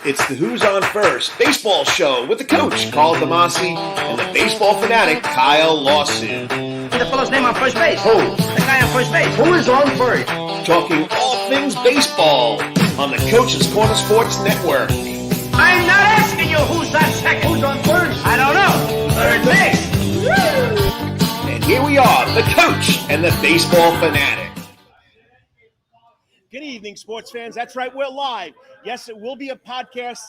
It's the Who's On First baseball show with the coach, Carl Damasi, and the baseball fanatic, Kyle Lawson. The fellow's name on first base. Who? The guy on first base. Who is on first? Talking all things baseball on the Coach's Corner Sports Network. I'm not asking you who's on second. Who's on first? I don't know. Third base. And here we are, the coach and the baseball fanatic. Good evening, sports fans. That's right, we're live. Yes, it will be a podcast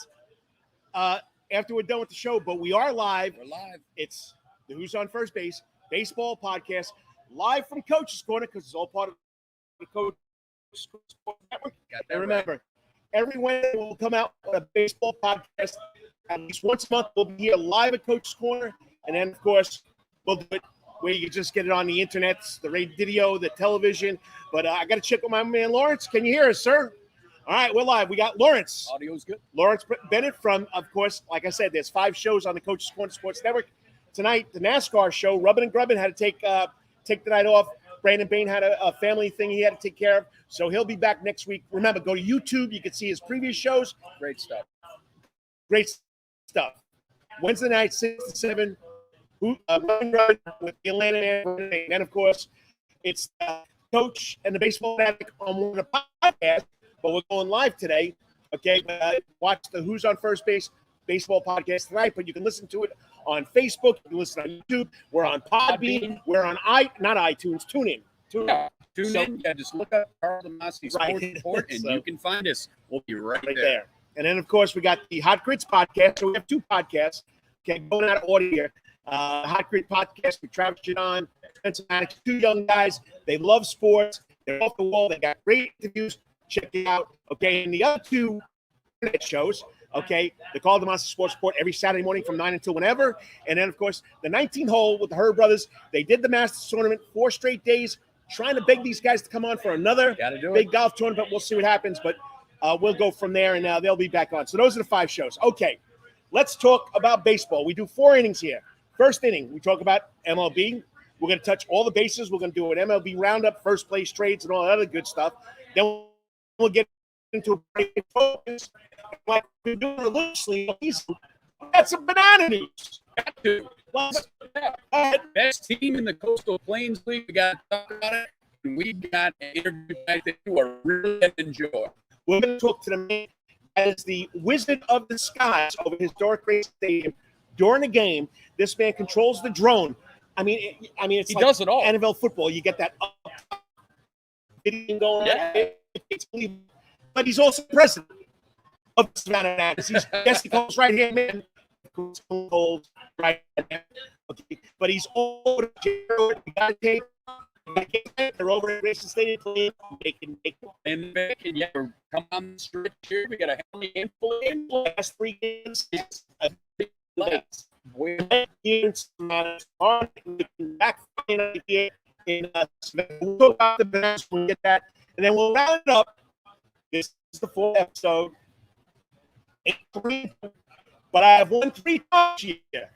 after we're done with the show, but we are live. We're live. It's the Who's on First Base baseball podcast, live from Coach's Corner, because it's all part of the Coach's Corner Network. And remember, every Wednesday we'll come out with a baseball podcast. At least once a month, we'll be here live at Coach's Corner. And then, of course, we'll do it where you can just get it on the internet, the radio, the television. But I got to check with my man, Lawrence. Can you hear us, sir? All right, we're live. We got Lawrence. Audio's good. Lawrence Bennett from, of course, like I said, there's 5 shows on the Coach's Corner Sports Network. Tonight, the NASCAR show, Rubbin' and Grubbin' had to take the night off. Brandon Bain had a family thing he had to take care of, so he'll be back next week. Remember, go to YouTube. You can see his previous shows. Great stuff. Great stuff. Wednesday night, 6 to 7, Rubbin' Grubbin' with the Atlanta and then, of course, it's Coach and the Baseball Fanatic on one of the podcasts, but we're going live today. Okay, watch the Who's on First Base baseball podcast tonight, but you can listen to it on Facebook. You can listen on YouTube. We're on Podbean. We're on not iTunes. Tune in. Tune in. Yeah, just look up Carl Damasi Sports Report, and you can find us. We'll be right there. And then, of course, we got the Hot Grits podcast. So we have 2 podcasts. Okay, going out of order here. Hot Grit podcast with Travis Jadon, Spencer Fanatic, 2 young guys. They love sports. They're off the wall. They got great interviews. Check it out. Okay, and the other 2 internet shows. Okay, the Carl Damasi Sports Report every Saturday morning from 9 until whenever. And then, of course, the 19 hole with the Herb brothers. They did the Masters tournament 4 straight days, trying to beg these guys to come on for another big golf tournament. We'll see what happens, but we'll go from there, and they'll be back on. So those are the 5 shows. Okay, let's talk about baseball. We do 4 innings here. First inning, we talk about MLB. We're going to touch all the bases. We're going to do an MLB roundup, first place trades, and all that other good stuff. Then we'll get into a break and focus. Like we're doing loosely, that's some banana news. Best team in the Coastal Plains League. We got to talk about it. And we got an interview tonight that you are really going to enjoy. We're going to talk to the man that is the Wizard of the Skies over historic Race Stadium. During the game, this man controls the drone. I mean, it's like does it all. NFL football. You get that up hitting going. Yeah. But he's also president of Savannah. Yes, he calls right here, man. Right now. Okay. But he's over Jared. We got to take. They're over at Racing Stadium playing. They can come on the stretch here. We got a handful in last 3 games. We'll talk about the best. We'll get that, and then we'll round it up. This is the 4th episode. 8-3, but I have won 3 times here.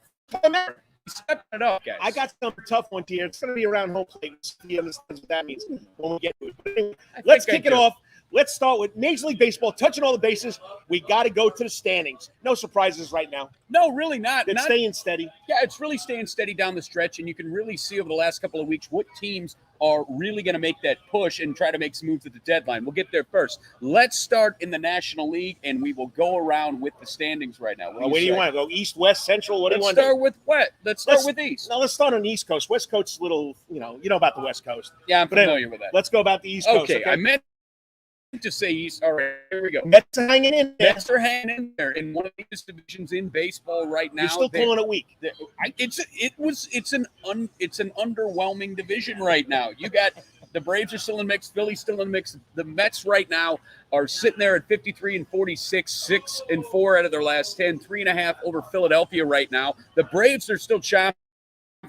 Step it up, guys. I got some tough ones here. It's going to be around home plate. He understands what that means when we get to it. But anyway, let's kick it off. Let's start with Major League Baseball, touching all the bases. We got to go to the standings. No surprises right now. No, really not. It's staying steady. Yeah, it's really staying steady down the stretch, and you can really see over the last couple of weeks what teams are really going to make that push and try to make some moves at the deadline. We'll get there first. Let's start in the National League, and we will go around with the standings right now. Where do you want to go? East, West, Central? What do you want to do? Let's start with East. No, let's start on the East Coast. West Coast's a little, you know about the West Coast. Yeah, I'm familiar with that. Let's go about the East Coast. Okay, I meant to say East. All right, here we go. Mets are hanging in there. Mets are hanging in there in one of the biggest divisions in baseball right now. You're still calling it weak. It's an underwhelming division right now. You got the Braves are still in the mix, Philly's still in the mix. The Mets right now are sitting there at 53-46, 6-4 out of their last 10, 3.5 over Philadelphia right now. The Braves are still chomping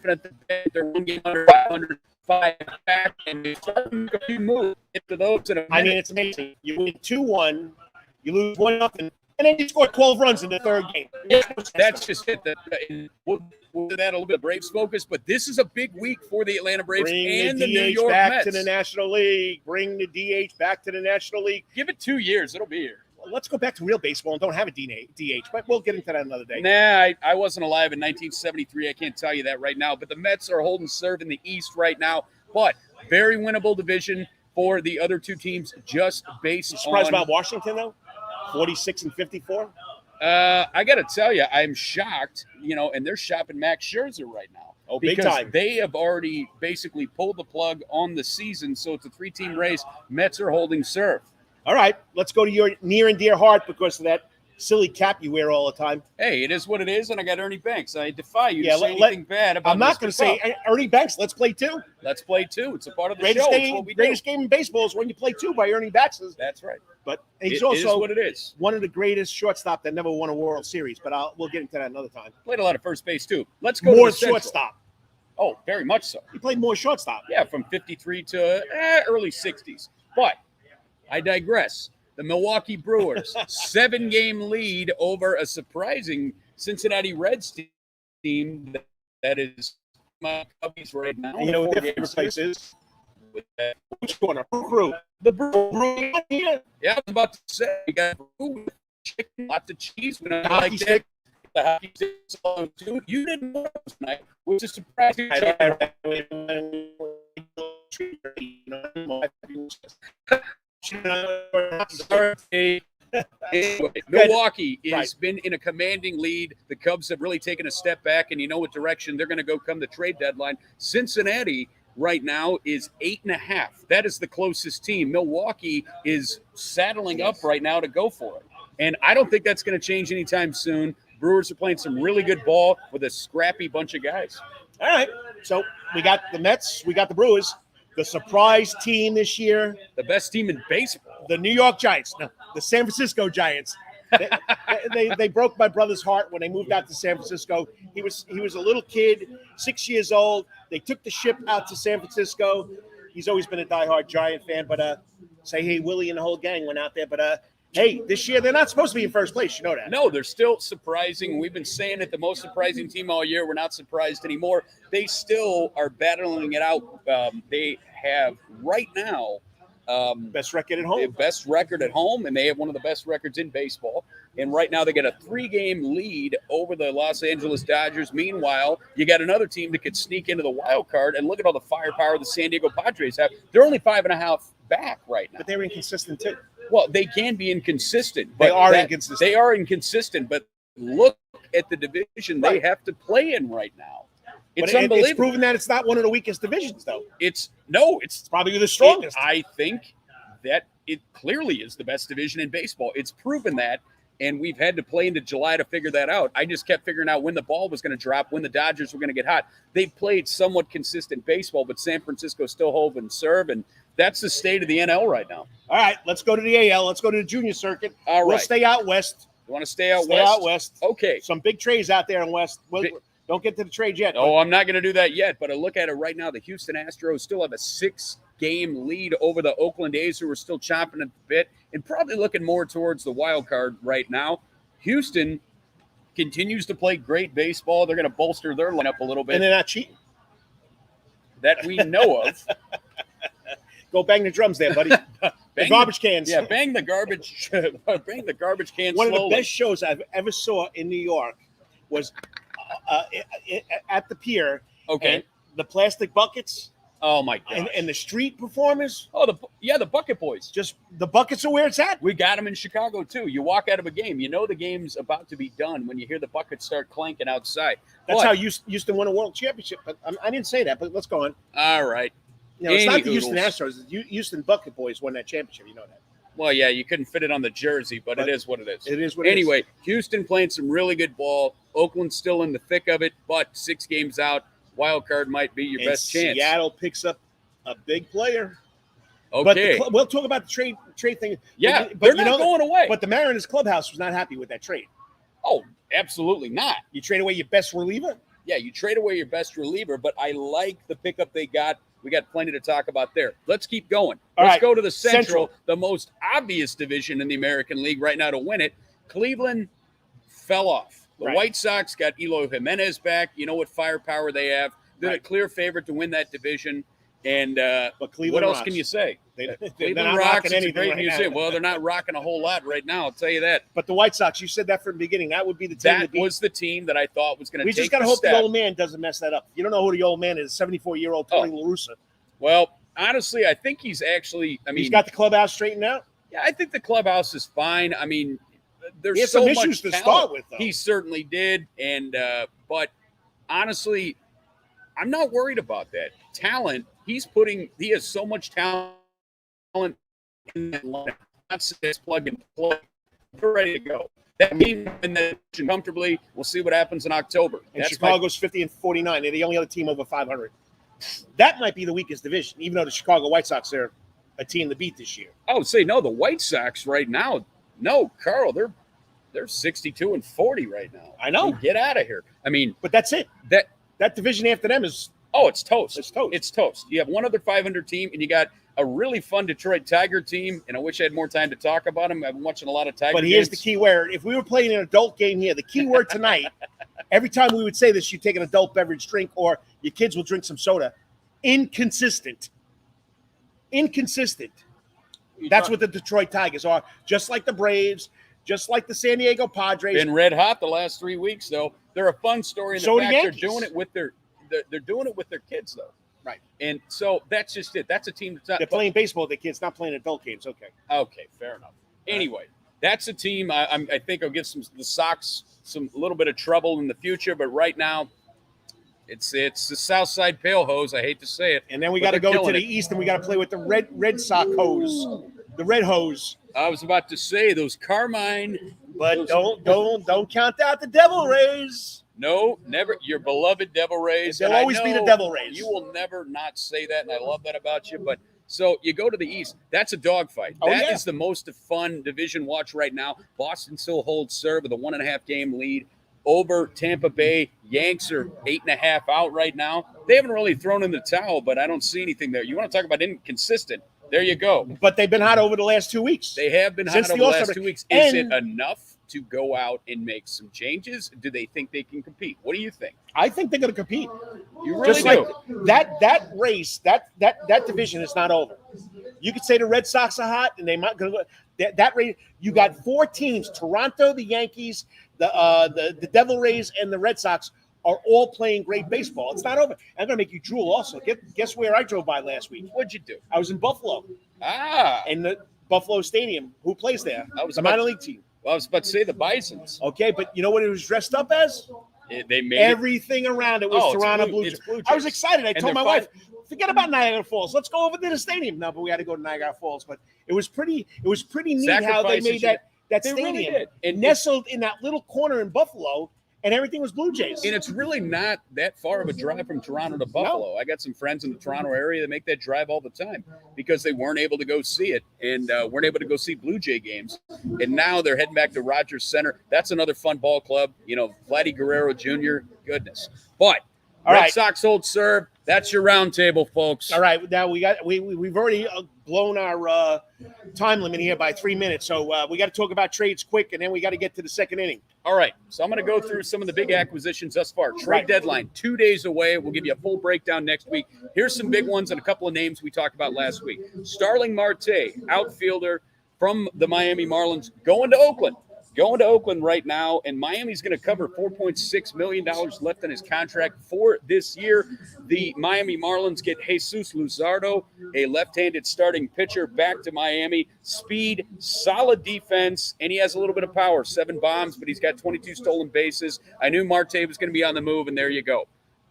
at the bit. They're 1 game under 500. 5 back, and they start to make a few moves into those in a minute. I mean, it's amazing. You win 2-1, you lose 1-0, and then you score 12 runs in the 3rd game. Yeah, that's just it. We'll do that a little bit of Braves focus, but this is a big week for the Atlanta Braves and the New York back Mets. To the National League. Bring the DH back to the National League. Give it 2 years. It'll be here. let's go back to real baseball and don't have a DH, but we'll get into that another day. Nah, I wasn't alive in 1973. I can't tell you that right now. But the Mets are holding serve in the East right now. But very winnable division for the other two teams, just based Surprised on. about Washington though, 46-54. I got to tell you, I'm shocked. And they're shopping Max Scherzer right now. Oh, big because time. they have already basically pulled the plug on the season. So it's a 3-team race. Mets are holding serve. All right, let's go to your near and dear heart because of that silly cap you wear all the time. Hey, it is what it is, and I got Ernie Banks. I defy you Yeah, to say anything bad about I'm not Mr. going to say Cup. Ernie Banks. Let's play two. Let's play two. It's a part of the Greatest show. It's what we do. game in baseball is when you play two by Ernie Banks. That's right. But he's It also is what it is. one of the greatest shortstop that never won a World Series. But we'll get into that another time. Played a lot of first base too. Let's go More to the Central. shortstop. Oh, very much so. He played more shortstop. Yeah, from 53 to early 60s. But I digress. The Milwaukee Brewers, 7-game lead over a surprising Cincinnati Reds team that is my Cubbies right now. And you know what their favorite place is? Which corner? Crew. The Brew. Yeah, I was about to say, we got food, chicken, lots of cheese. We don't like that. The hockey sticks along too. You didn't know tonight, which is surprising. Anyway, Milwaukee has been in a commanding lead. The Cubs have really taken a step back, and you know what direction they're going to go come the trade deadline. Cincinnati right now is 8.5. That is the closest team. Milwaukee is saddling up right now to go for it. And I don't think that's going to change anytime soon. Brewers are playing some really good ball with a scrappy bunch of guys. All right. So we got the Mets, we got the Brewers. The surprise team this year, The best team in baseball. the New York Giants. No, the San Francisco Giants. They broke my brother's heart when they moved out to San Francisco. He was a little kid, 6 years old. They took the ship out to San Francisco. He's always been a diehard Giant fan, but say, hey, Willie and the whole gang went out there. But hey, this year they're not supposed to be in first place. You know that. No, they're still surprising. We've been saying it, the most surprising team all year. We're not surprised anymore. They still are battling it out. They have right now Best record at home. the best record at home, and they have one of the best records in baseball. And right now they got a 3-game lead over the Los Angeles Dodgers. Meanwhile, you got another team that could sneak into the wild card, and look at all the firepower the San Diego Padres have. They're only 5.5 back right now. But they were inconsistent too. Well, they can be inconsistent. They But are inconsistent. They are inconsistent, but look at the division they Right. have to play in right now. It's But unbelievable. It's proven that it's not one of the weakest divisions, though. It's Probably the strongest. I think that it clearly is the best division in baseball. It's proven that, and we've had to play into July to figure that out. I just kept figuring out when the ball was going to drop, when the Dodgers were going to get hot. They played somewhat consistent baseball, but San Francisco still hove and serve, and that's the state of the NL right now. All right, let's go to the AL. Let's go to the junior circuit. All We'll right. stay out west. You want to stay out Stay west? out west. Okay. Some big trades out there in west. Big- Don't get to the trade yet. Oh, I'm not going to do that yet, but I look at it right now. The Houston Astros still have a 6-game lead over the Oakland A's, who are still chomping at the bit and probably looking more towards the wild card right now. Houston continues to play great baseball. They're going to bolster their lineup a little bit And they're not cheating. that we know of. Go bang the drums there, buddy. The Bang garbage cans. Yeah, bang the garbage can One of the slowly. best shows I've ever saw in New York was at the pier. Okay. And the plastic buckets Oh my god. and the street performers. Oh, the Bucket Boys. Just the buckets are where it's at. We got them in Chicago too. You walk out of a game, you know the game's about to be done when you hear the buckets start clanking outside. That's But- how Houston won a world championship. But I didn't say that. But let's go on. All right. You know, it's not the Any Houston oodles. Astros. It's Houston Bucket Boys won that championship. You know that. Well, yeah, you couldn't fit it on the jersey, but But it is what it is. It is what it is. Anyway, Houston playing some really good ball. Oakland's still in the thick of it, but 6 games out. Wild card might be your And best chance. Seattle picks up a big player. Okay. But we'll talk about the trade thing. Yeah, but they're you not know, going away. But the Mariners clubhouse was not happy with that trade. Oh, absolutely not. You trade away your best reliever. Yeah, you trade away your best reliever, but I like the pickup they got. We got plenty to talk about there. Let's keep going. All Let's right. go to the Central, Central. the most obvious division in the American League right now to win it. Cleveland fell off. The Right. White Sox got Eloy Jimenez back. You know what firepower they have. They're Right. a clear favorite to win that division. And But Cleveland what else rocks. can you say? They're Cleveland not rocks. rocking It's a anything great right museum. now. Well, they're not rocking a whole lot right now. I'll tell you that. But the White Sox, you said that from the beginning. That would be the team. That was the team that I thought was going to We take just got to the hope step. the old man doesn't mess that up. You don't know who the old man is, 74-year-old Tony La Russa. Well, honestly, I think he's actually – I mean, He's got the clubhouse straightened out. yeah, I think the clubhouse is fine. I mean, there's He had so some much issues to talent. start with, though. He certainly did. And but honestly, I'm not worried about that. Talent, he has so much talent in that lineup. That's his plug and play. We're ready to go. That means in the division comfortably. We'll see what happens in October. And That's Chicago's 50-49. They're the only other team over 500. That might be the weakest division, even though the Chicago White Sox are a team to beat this year. I would say no. The White Sox right now, no, Carl, they're 62-40 right now. I know. Get out of here. I mean, But that's it. That division after them is it's toast. It's toast. It's toast. You have one other 500 team, and you got a really fun Detroit Tiger team. And I wish I had more time to talk about them. I've been watching a lot of Tiger But games. here's the key word. If we were playing an adult game here, the key word tonight, every time we would say this, you take an adult beverage drink or your kids will drink some soda. Inconsistent. That's what the Detroit Tigers are. Just like the Braves, just like the San Diego Padres. Been red hot the last 3 weeks, though. They're a fun story in the So the fact they're Yankees. doing it with they're doing it with their kids, though. Right. And so that's just it. That's a team that's not They're playing baseball with their kids, not playing adult games. Okay, fair enough. Anyway, that's a team I think I'll give the Sox some little bit of trouble in the future, but right now it's the South Side Pale Hose. I hate to say it. And then we but got to they're go to killing the it. East and we got to play with the Red Sox hose, the Red Hose. I was about to say those Carmine, But don't count out the Devil Rays. no, never. Your beloved Devil Rays. They'll And I always be the know Devil Rays. You will never not say that, and I love that about you. But so you go to the East. That's a dogfight. Oh, That yeah. is the most fun division watch right now. Boston still holds serve with a 1.5 game lead over Tampa Bay. Yanks are 8.5 out right now. They haven't really thrown in the towel, but I don't see anything there. You want to talk about inconsistent? There you go. But they've been hot over the last 2 weeks. They have been hot Since over the the All-Star last break. 2 weeks. Is And- it enough to go out and make some changes? Do they think they can compete? What do you think? I think they're going to compete. You really Just do. like that race, that division is not over. You could say the Red Sox are hot, and they might go. That race, you got 4 teams: Toronto, the Yankees, the Devil Rays, and the Red Sox are all playing great baseball. It's not over. I'm going to make you drool. Also, guess where I drove by last week? What'd you do? I was in Buffalo, And in the Buffalo Stadium. Who plays there? I was The about minor to- league team. I was about to say the Bisons. Okay, but you know what it was dressed up as? They made Everything around it was it's Toronto Blue- Blue it's Jays. Blue I was Jays. excited. I And told they're my wife, forget about Niagara Falls. Let's go over to the stadium. No, but we had to go to Niagara Falls. But it was pretty neat how they Sacrifices made you- that They stadium really did. And nestled in that little corner in Buffalo, and everything was Blue Jays. And it's really not that far of a drive from Toronto to Buffalo. I got some friends in the Toronto area that make that drive all the time because they weren't able to go see it and weren't able to go see Blue Jay games. And now they're heading back to Rogers Center. That's another fun ball club. You know, Vladdy Guerrero Jr., goodness. But All Red right. Sox hold serve. That's your round table, folks. All right, now we've already blown our time limit here by 3 minutes, so we got to talk about trades quick, and then we got to get to the second inning. All right, so I'm going to go through some of the big acquisitions thus far. Trade Right. deadline, 2 days away. We'll give you a full breakdown next week. Here's some big ones and a couple of names we talked about last week. Starling Marte, outfielder from the Miami Marlins, going to Oakland. Going to Oakland right now, and Miami's going to cover $4.6 million left in his contract for this year. The Miami Marlins get Jesus Luzardo, a left-handed starting pitcher, back to Miami. Speed, solid defense, and he has a little bit of power. 7 bombs, but he's got 22 stolen bases. I knew Marte was going to be on the move, and there you go.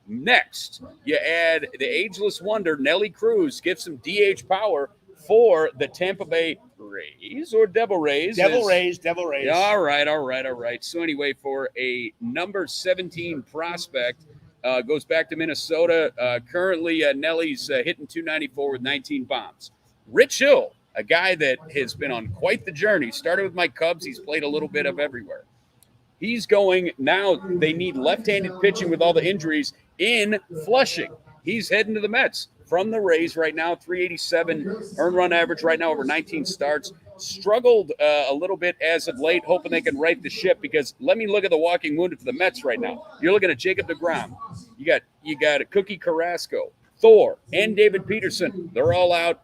Next, you add the ageless wonder, Nelly Cruz, get some DH power for the Tampa Bay Rays or Devil Rays. Devil Rays. All right. So anyway, for a number 17 prospect, goes back to Minnesota. Currently, Nelly's hitting 294 with 19 bombs. Rich Hill, a guy that has been on quite the journey. Started with my Cubs. He's played a little bit of everywhere. He's going now. They need left-handed pitching with all the injuries in Flushing. He's heading to the Mets from the Rays right now. 387 earned run average right now, over 19 starts. Struggled a little bit as of late, hoping they can right the ship, because let me look at the walking wounded for the Mets right now. You're looking at Jacob deGrom. You got a Cookie Carrasco, Thor and David Peterson, they're all out.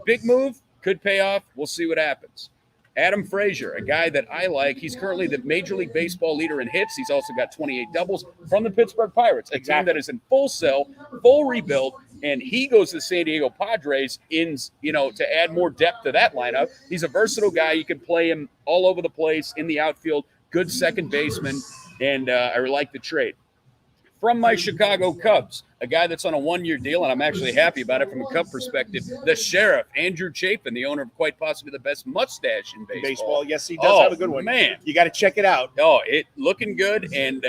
Big move, could pay off. We'll see what happens. Adam Frazier, a guy that I like. He's currently the Major League Baseball leader in hits. He's also got 28 doubles from the Pittsburgh Pirates, a team that is in full sell, full rebuild, and he goes to the San Diego Padres to add more depth to that lineup. He's a versatile guy. You can play him all over the place in the outfield, good second baseman, and I like the trade. From my Chicago Cubs, a guy that's on a one-year deal, and I'm actually happy about it from a Cub perspective, the Sheriff, Andrew Chafin, the owner of quite possibly the best mustache in baseball. Yes, he does have a good one. Man. You got to check it out. Oh, it looking good, and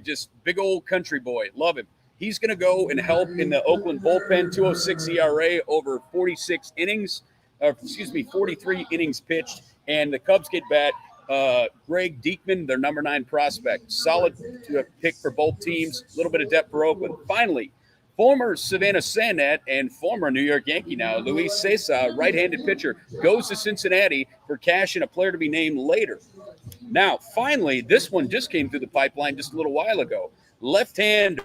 just big old country boy. Love him. He's going to go and help in the Oakland bullpen, 2.06 ERA over 43 innings pitched, and the Cubs get back. Greg Diekman, their number 9 prospect. Solid pick for both teams. A little bit of depth for Oakland. Finally, former Savannah Sandnet and former New York Yankee now, Luis Cessa, right-handed pitcher, goes to Cincinnati for cash and a player to be named later. Now, finally, this one just came through the pipeline just a little while ago. Left-hander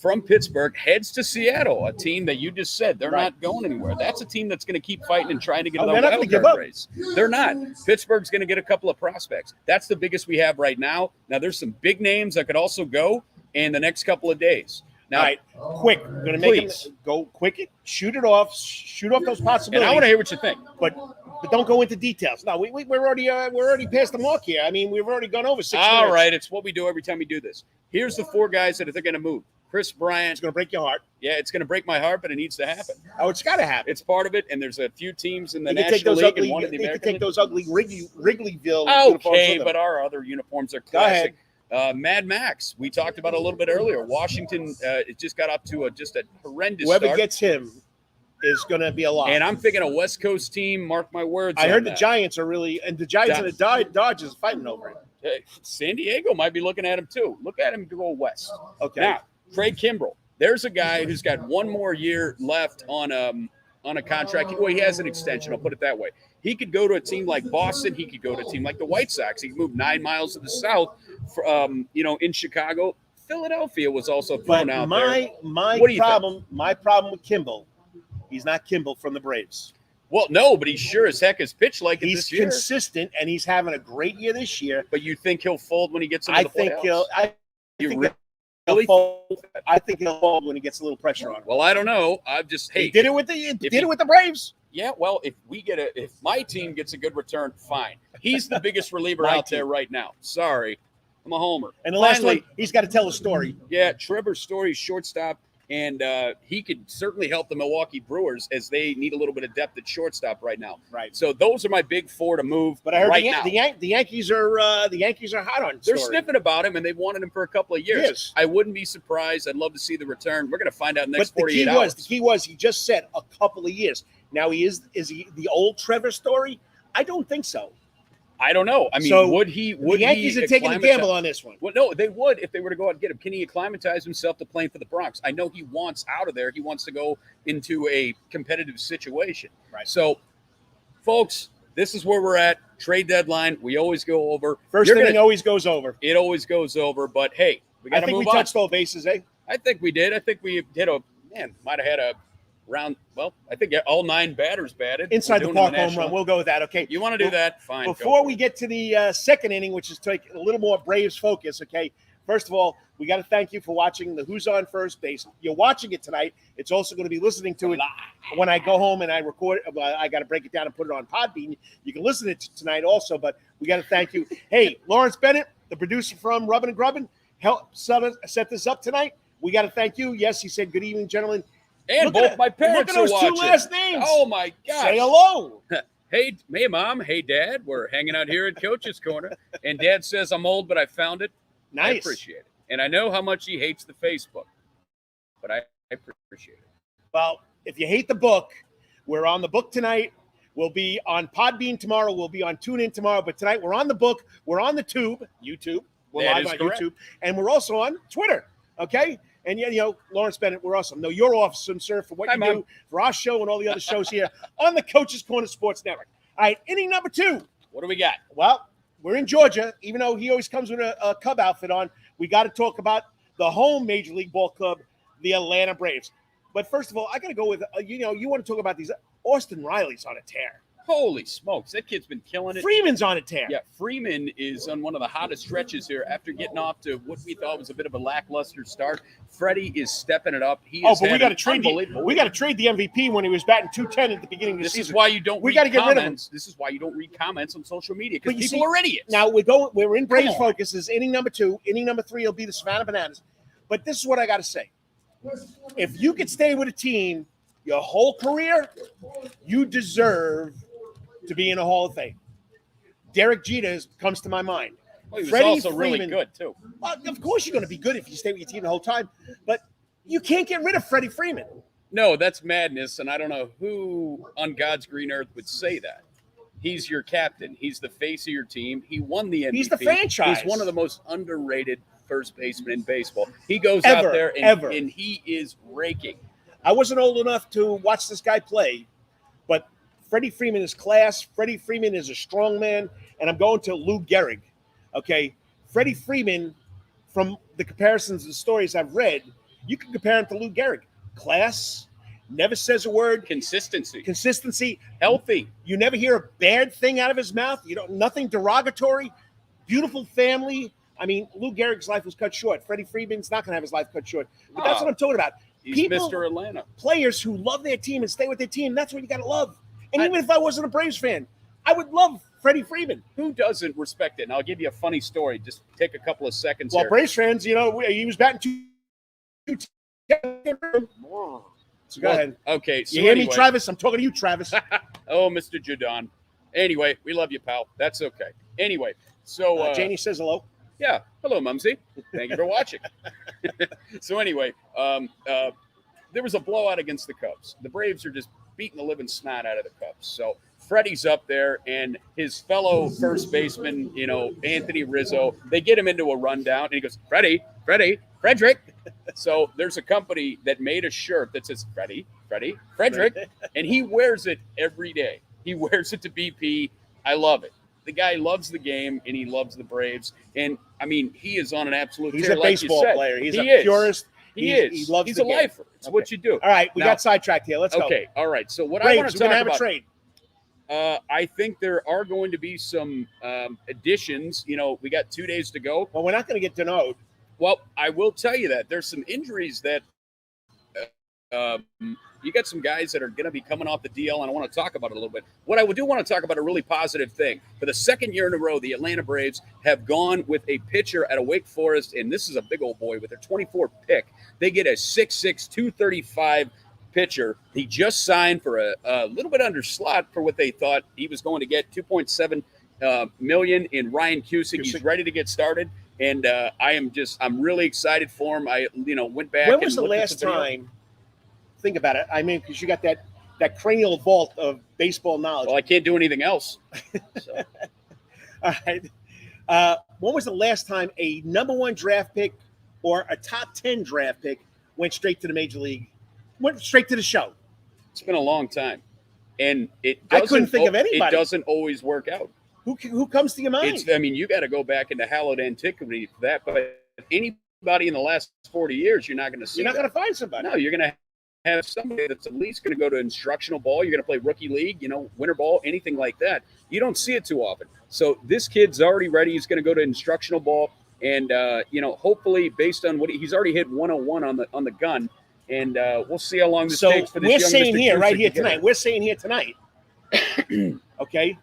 from Pittsburgh heads to Seattle, a team that you just said they're not going anywhere. That's a team that's going to keep fighting and trying to get another wild card race. They're not. Pittsburgh's going to get a couple of prospects. That's the biggest we have right now. Now, there's some big names that could also go in the next couple of days. Now, all right, quick. We're going to make it go quick. Shoot it off. Shoot off those possibilities. And I want to hear what you think. But don't go into details. No, we're already past the mark here. I mean, we've already gone over 6 minutes. All right, it's what we do every time we do this. Here's the 4 guys that they're going to move. Chris Bryant. It's going to break your heart. Yeah, it's going to break my heart, but it needs to happen. Oh, it's got to happen. It's part of it, and there's a few teams in the National League and one in the American League. You can take those ugly Wrigleyville uniforms. Okay, with but our other uniforms are classic. Mad Max, we talked about a little bit earlier. Washington, it just got up to a horrendous Whoever start. gets him is going to be a lot. And I'm thinking a West Coast team, mark my words. I heard the Giants are really – and the Giants and the Dodgers are fighting over it. San Diego might be looking at him too. Look at him go west. Okay. Now, Craig Kimbrell. There's a guy who's got one more year left on a contract. Well, he has an extension. I'll put it that way. He could go to a team like Boston. He could go to a team like the White Sox. He could move 9 miles to the south, in Chicago. Philadelphia was also thrown out there. My problem with Kimbrell, he's not Kimbrell from the Braves. Well, no, but he sure as heck has pitched like it he's this year. He's consistent, and he's having a great year this year. But you think he'll fold when he gets into the playoffs? I think he'll fold when he gets a little pressure on him. Well, I don't know. I've just he did it with the Braves. Yeah, well, if my team gets a good return, fine. He's the biggest reliever out there right now. Sorry, I'm a homer. And the last one, he's got to tell a story. Yeah, Trevor Story, shortstop, and he could certainly help the Milwaukee Brewers as they need a little bit of depth at shortstop right now. Right. So those are my big 4 to move. But I heard now. The Yankees are hot on. They're sniffing about him, and they've wanted him for a couple of years. Yes. I wouldn't be surprised. I'd love to see the return. We're going to find out in the next 48 hours. The key was he just said a couple of years. Now is he the old Trevor Story? I don't think so. I don't know. I mean, would the Yankees are taking a gamble on this one? Well, no, they would if they were to go out and get him. Can he acclimatize himself to playing for the Bronx? I know he wants out of there. He wants to go into a competitive situation. Right. So, folks, this is where we're at. Trade deadline. We always go over. First inning always goes over. It always goes over. But hey, we got to move on. I think we touched all bases, eh? I think we did. I think we hit might have had a round. Well, I think all 9 batters batted. Inside the park home run. We'll go with that. Okay. You want to do that? Fine. Before we get to the second inning, which is take a little more Braves focus, okay? First of all, we got to thank you for watching the Who's on First Base. You're watching it tonight. It's also going to be listening to it when I go home and I record. I got to break it down and put it on Podbean. You can listen to it tonight also, but we got to thank you. Hey, Lawrence Bennett, the producer from Rubbin' and Grubbin', helped set this up tonight. We got to thank you. Yes, he said, good evening, gentlemen. And both my parents are watching. Look at those 2 last names. Oh, my gosh. Say hello. Hey, Mom. Hey, Dad. We're hanging out here at Coach's Corner. And Dad says I'm old, but I found it. Nice. I appreciate it. And I know how much he hates the Facebook. But I appreciate it. Well, if you hate the book, we're on the book tonight. We'll be on Podbean tomorrow. We'll be on TuneIn tomorrow. But tonight we're on the book. We're on the YouTube. We're live on YouTube. And we're also on Twitter. Okay? And, Lawrence Bennett, we're awesome. No, you're awesome, sir, for what you do for our show and all the other shows here on the Coach's Corner Sports Network. All right, inning number 2. What do we got? Well, we're in Georgia. Even though he always comes with a Cub outfit on, we got to talk about the home Major League Ball club, the Atlanta Braves. But first of all, I got to go with, you want to talk about these. Austin Riley's on a tear. Holy smokes, that kid's been killing it. Freeman's on a tear. Yeah, Freeman is on one of the hottest stretches here after getting off to what we thought was a bit of a lackluster start. Freddie is stepping it up. But we got to trade the MVP when he was batting .210 at the beginning of the season. This is why you don't. We got to get rid of him. This is why you don't read comments on social media because people are idiots. Now we're in Braves Focus. This is inning number 2. Inning number 3 will be the Savannah Bananas. But this is what I got to say: if you could stay with a team your whole career, you deserve to be in a Hall of Fame. Derek Jeter comes to my mind. Well, he was Freddie also Freeman, really good, too. Well, of course you're going to be good if you stay with your team the whole time, but you can't get rid of Freddie Freeman. No, that's madness, and I don't know who on God's green earth would say that. He's your captain. He's the face of your team. He won the MVP. He's the franchise. He's one of the most underrated first basemen in baseball. He goes out there and he is raking. I wasn't old enough to watch this guy play, but Freddie Freeman is class. Freddie Freeman is a strong man, and I'm going to Lou Gehrig. Okay, Freddie Freeman, from the comparisons and stories I've read, you can compare him to Lou Gehrig. Class, never says a word. Consistency. Healthy. You never hear a bad thing out of his mouth. Nothing derogatory. Beautiful family. I mean, Lou Gehrig's life was cut short. Freddie Freeman's not going to have his life cut short. But that's what I'm talking about. He's Mr. Atlanta. Players who love their team and stay with their team, that's what you got to love. And even if I wasn't a Braves fan, I would love Freddie Freeman. Who doesn't respect it? And I'll give you a funny story. Just take a couple of seconds here. Well, Braves fans, he was batting So go ahead. Okay. So you hear me, Travis? I'm talking to you, Travis. Oh, Mr. Judon. Anyway, we love you, pal. That's okay. Anyway, so Janie says hello. Yeah. Hello, Mumsy. Thank you for watching. So anyway, there was a blowout against the Cubs. The Braves are just beating the living snot out of the Cubs. So Freddie's up there, and his fellow first baseman, Anthony Rizzo, they get him into a rundown, and he goes, Frederick. So there's a company that made a shirt that says Frederick, and he wears it every day. He wears it to BP. I love it. The guy loves the game, and he loves the Braves. And, I mean, he is on an absolute tear. He's a baseball player. He's a purist. He is. He loves He's the a game. lifer. It's what you do. All right, we got sidetracked here. Let's go. Okay, all right. So what Braves, I want to we're talk gonna have about, a trade. I think there are going to be some additions. We got 2 days to go. Well, we're not going to get Denode. Well, I will tell you that there's some injuries that you got some guys that are going to be coming off the DL, and I want to talk about it a little bit. What I do want to talk about a really positive thing. For the second year in a row, the Atlanta Braves have gone with a pitcher at a Wake Forest, and this is a big old boy with their 24th pick. They get a 6'6", 235 pitcher. He just signed for a little bit under slot for what they thought he was going to get, $2.7 million in Ryan Cusick. He's ready to get started, and I'm really excited for him. I went back. When was the last time? Think about it. I mean, because you got that cranial vault of baseball knowledge. Well, I can't do anything else. So. All right. When was the last time a number 1 draft pick or a top 10 draft pick went straight to the major league, went straight to the show? It's been a long time, and I couldn't think of anybody. It doesn't always work out. Who comes to your mind? You got to go back into hallowed antiquity for that. But anybody in the last 40 years, you're not going to see. You're not going to find somebody. No, you're going to have somebody that's at least going to go to instructional ball. You're going to play rookie league, winter ball, anything like that. You don't see it too often. So this kid's already ready. He's going to go to instructional ball, and hopefully, based on what he's already hit 101 on the gun, and we'll see how long this takes for this young Mr. We're saying here, Cusick right here tonight. We're saying here tonight, okay,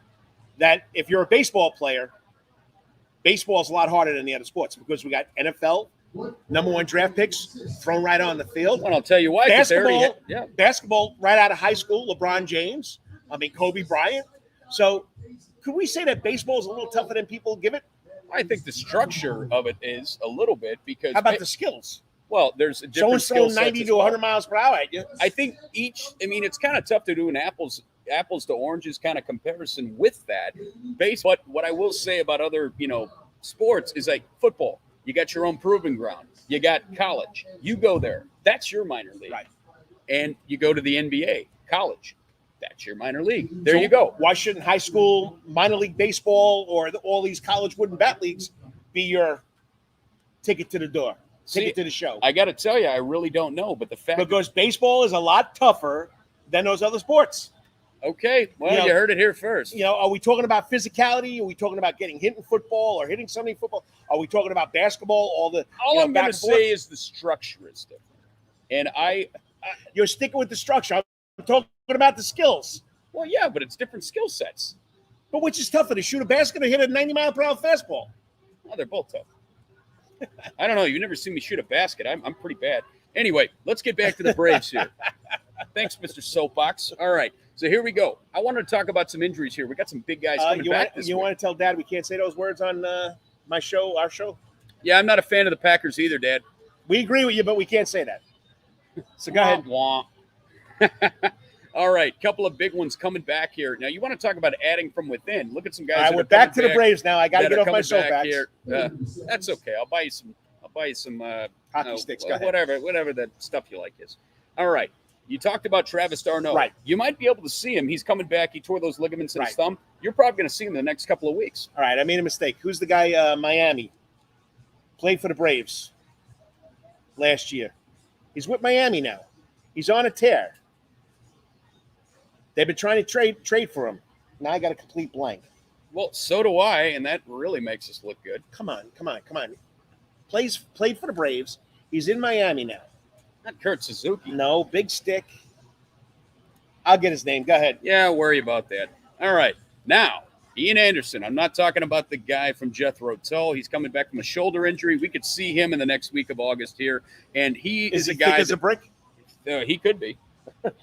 that if you're a baseball player, baseball is a lot harder than the other sports because we got NFL. Number 1 draft picks thrown right on the field. And I'll tell you why. Basketball right out of high school, LeBron James. Kobe Bryant. So could we say that baseball is a little tougher than people give it? I think the structure of it is a little bit because. How about the skills? Well, there's a different skill sets 90 to 100 miles per hour at you. I think it's kind of tough to do an apples to oranges kind of comparison with that. But what I will say about other, sports is like football. You got your own proving ground. You got college. You go there. That's your minor league. Right. And you go to the NBA, college. That's your minor league. There you go. Why shouldn't high school, minor league baseball, or all these college wooden bat leagues be your ticket to the door? ticket to the show? I got to tell you, I really don't know. But the fact Because baseball is a lot tougher than those other sports. okay, well, you heard it here first. Are we talking about physicality? Are we talking about getting hit in football or hitting somebody in football? Are we talking about basketball? All I'm going to say is the structure is different. And you're sticking with the structure. I'm talking about the skills. Well, yeah, but it's different skill sets. But which is tougher, to shoot a basket or hit a 90-mile-per-hour fastball? Oh, they're both tough. I don't know. You've never seen me shoot a basket. I'm pretty bad. Anyway, let's get back to the Braves here. Thanks, Mr. Soapbox. All right, so here we go. I wanted to talk about some injuries here. We got some big guys coming back this week. You want to tell Dad we can't say those words on our show? Yeah, I'm not a fan of the Packers either, Dad. We agree with you, but we can't say that. So go ahead. Wah. All right, couple of big ones coming back here. Now, you want to talk about adding from within. Look at some guys. All right, we're back to the Braves now. I got to get off my soapbox. That's okay. I'll buy you some hockey sticks. Go ahead. Whatever that stuff you like is. All right. You talked about Travis d'Arnaud. Right. You might be able to see him. He's coming back. He tore those ligaments in his thumb. You're probably going to see him in the next couple of weeks. All right. I made a mistake. Who's the guy? Miami. Played for the Braves last year. He's with Miami now. He's on a tear. They've been trying to trade for him. Now I got a complete blank. Well, so do I, and that really makes us look good. Come on. Played for the Braves. He's in Miami now. Not Kurt Suzuki. No, big stick. I'll get his name. Go ahead. Yeah, worry about that. All right. Now, Ian Anderson. I'm not talking about the guy from Jethro Tull. He's coming back from a shoulder injury. We could see him in the next week of August here. And he is a guy thick as a brick? He could be.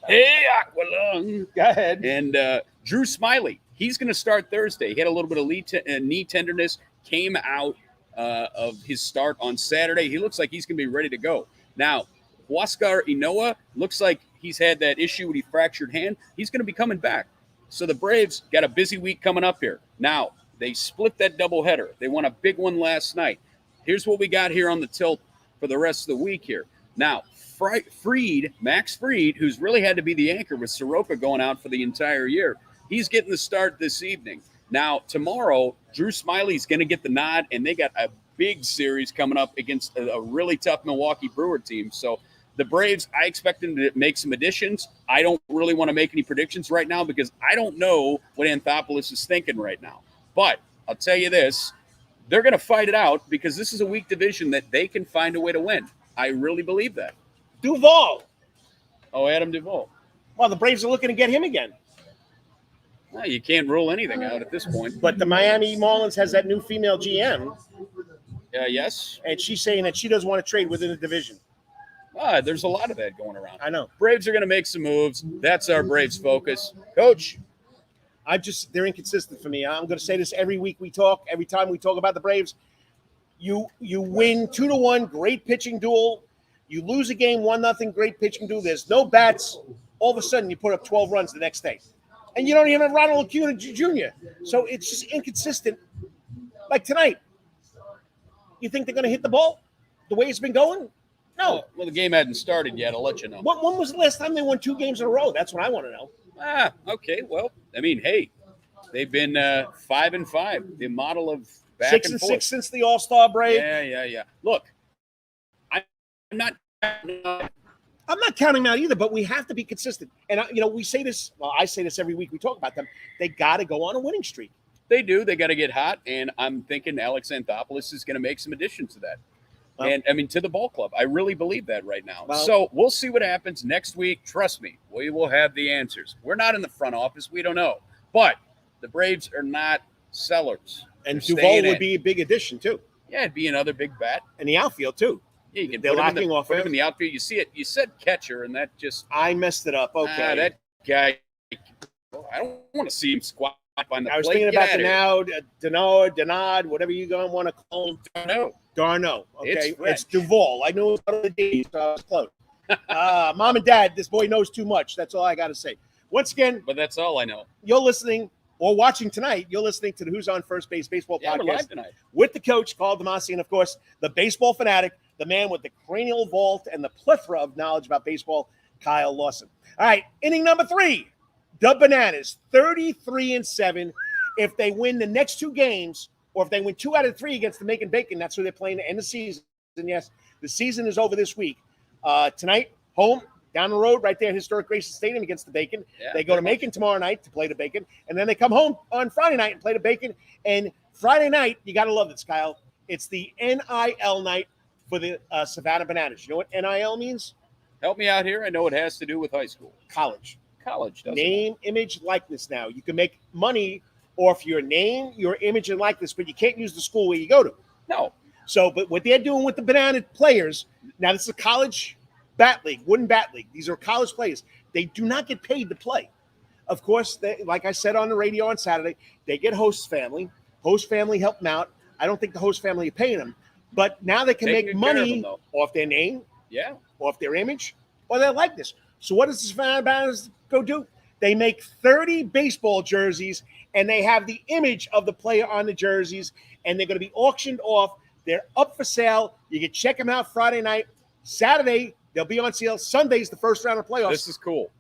Hey, Aqualung. Go ahead. And Drew Smiley. He's going to start Thursday. He had a little bit of knee tenderness. Came out of his start on Saturday. He looks like he's going to be ready to go. Now, Huascar Inoa looks like he's had that issue with his fractured hand. He's going to be coming back. So the Braves got a busy week coming up here. Now, they split that doubleheader. They won a big one last night. Here's what we got here on the tilt for the rest of the week here. Now, Max Fried, who's really had to be the anchor with Soroka going out for the entire year, he's getting the start this evening. Now, tomorrow, Drew Smiley's going to get the nod, and they got a big series coming up against a really tough Milwaukee Brewer team. So the Braves, I expect them to make some additions. I don't really want to make any predictions right now because I don't know what Anthopoulos is thinking right now. But I'll tell you this, they're going to fight it out because this is a weak division that they can find a way to win. I really believe that. Duvall. Oh, Adam Duvall. Well, the Braves are looking to get him again. Well, you can't rule anything out at this point. But the Miami Marlins has that new female GM. Yes. And she's saying that she doesn't want to trade within the division. There's a lot of that going around. I know. Braves are going to make some moves. That's our Braves focus. Coach. They're inconsistent for me. I'm going to say this every week we talk. Every time we talk about the Braves, you win 2-1, great pitching duel. You lose a game 1-0, great pitching duel. There's no bats. All of a sudden, you put up 12 runs the next day. And you don't even have Ronald Acuna Jr. So it's just inconsistent. Like tonight. You think they're going to hit the ball the way it's been going? No. Well, the game hadn't started yet. I'll let you know. When was the last time they won 2 games in a row? That's what I want to know. Okay. Well, I mean, hey, they've been 5-5. The model of back 6 and and forth. 6 since the All-Star break. Yeah. Look, I'm not counting them out either, but we have to be consistent. And, we say this. Well, I say this every week we talk about them. They got to go on a winning streak. They do. They got to get hot. And I'm thinking Alex Anthopoulos is going to make some additions to that. Well, and, to the ball club. I really believe that right now. Well, so we'll see what happens next week. Trust me, we will have the answers. We're not in the front office. We don't know. But the Braves are not sellers. And Duvall would be a big addition, too. Yeah, it'd be another big bat. And the outfield, too. Yeah, you can They're locking put him in the outfield. You see it. You said catcher, and that just... I messed it up. Okay. That guy... I don't want to see him squat on the plate. I was thinking about Denard, whatever you want to call him. Darno. Okay. It's Duvall. I knew it was one of the days, so I was close. Mom and Dad, this boy knows too much. That's all I got to say. Once again... But that's all I know. You're listening... or watching tonight, you're listening to the Who's on First Base Baseball Podcast we're live tonight. With the coach, Carl Damasi, and, of course, the baseball fanatic, the man with the cranial vault and the plethora of knowledge about baseball, Kyle Lawson. All right, inning number 3, the Bananas, 33-7. If they win the next 2 games, or if they win 2 out of 3 against the Macon Bacon, that's who they're playing to end the season. And yes, The season is over this week. Tonight, home, down the road, right there at historic Grayson Stadium against the Bacon. Yeah, they go to Macon tomorrow night to play the Bacon, and then they come home on Friday night and play the Bacon. And Friday night, you got to love this, Kyle. It's the NIL night for the Savannah Bananas. You know what NIL means? Help me out here. I know it has to do with high school. College. College, doesn't Name, image, likeness now. You can make money off your name, your image, and likeness, but you can't use the school where you go to. No. So, but what they're doing with the Banana players, now this is a college bat league, wooden bat league. These are college players. They do not get paid to play. Of course, like I said on the radio on Saturday, they get host family. Host family help them out. I don't think the host family are paying them. But now they can make money off their name, off their image, or their likeness. So what does the Savannah Bananas go do? They make 30 baseball jerseys, and they have the image of the player on the jerseys, and they're going to be auctioned off. They're up for sale. You can check them out Friday night. Saturday, they'll be on sale. Sunday's the first round of playoffs. This is cool.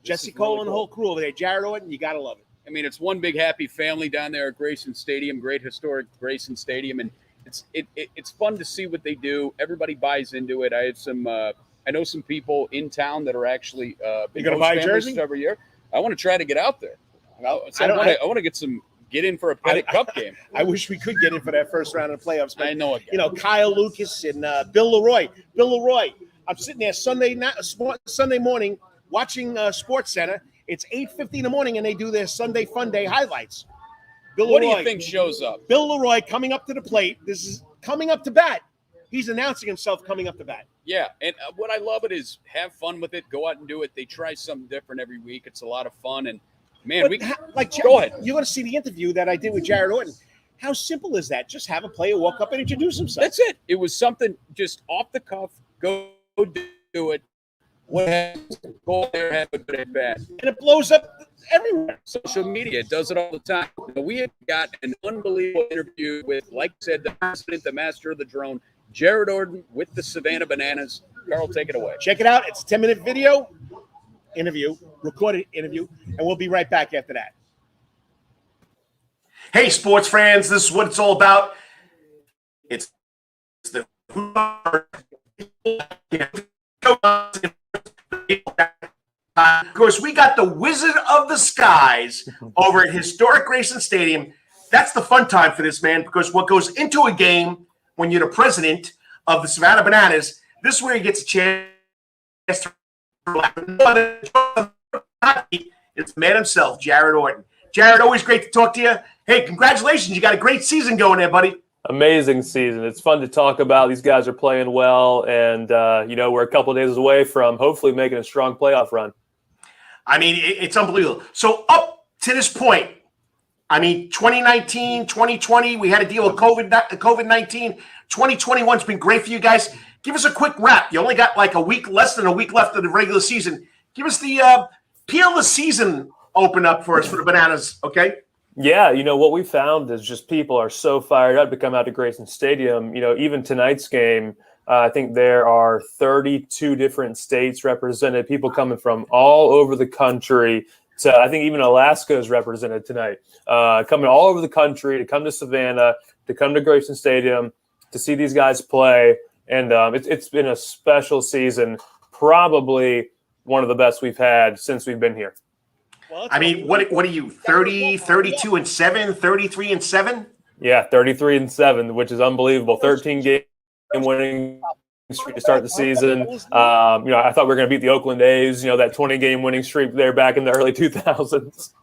Jesse Cole and the whole crew over there. Jared Orton, you got to love it. I mean, it's one big happy family down there at Grayson Stadium, great historic Grayson Stadium, and it's fun to see what they do. Everybody buys into it. I know some people in town that are actually you gonna buy a jersey every year. I want to try to get out there. I want to get in for a Pettit Cup game. I wish we could get in for that first round of the playoffs. But, I know. Kyle Lucas and Bill Leroy. Bill Leroy. I'm sitting there Sunday morning watching Sports Center. It's 8:50 in the morning, and they do their Sunday Fun Day highlights. Bill What Leroy, do you think shows up? Bill Leroy coming up to the plate. This is coming up to bat. He's announcing himself coming up to bat. Yeah, and what I love it is have fun with it. Go out and do it. They try something different every week. It's a lot of fun. And, man, go ahead. You're going to see the interview that I did with Jared Orton. How simple is that? Just have a player walk up and introduce himself. That's it. It was something just off the cuff. Go do it. What happens? Go there, have a good at bat. And it blows up everywhere. Social media does it all the time. We have got an unbelievable interview with, like I said, the president, the master of the drone, Jared Orton with the Savannah Bananas. Carl, take it away. Check it out. It's a 10-minute recorded interview, and we'll be right back after that. Hey, sports fans, this is what it's all about. It's the of course, we got the Wizard of the Skies over at historic Grayson Stadium. That's the fun time for this, man, because what goes into a game when you're the president of the Savannah Bananas, this is where he gets a chance to it's the man himself, Jared Orton. Jared, always great to talk to you. Hey, congratulations. You got a great season going there, buddy. Amazing season. It's fun to talk about. These guys are playing well, and, we're a couple of days away from hopefully making a strong playoff run. I mean, it's unbelievable. So up to this point, 2019, 2020, we had to deal with COVID-19. 2021's been great for you guys. Give us a quick wrap. You only got like less than a week left of the regular season. Give us the peel the season open up for us for the Bananas, okay? Yeah, what we found is just people are so fired up to come out to Grayson Stadium. Even tonight's game, I think there are 32 different states represented, people coming from all over the country. So I think even Alaska is represented tonight, coming all over the country to come to Savannah, to come to Grayson Stadium, to see these guys play. And it's been a special season, probably one of the best we've had since we've been here. What are you, 30, 32 and 7, 33 and 7? Yeah, 33 and 7, which is unbelievable. 13 game winning streak to start the season. I thought we were going to beat the Oakland A's, that 20-game winning streak there back in the early 2000s.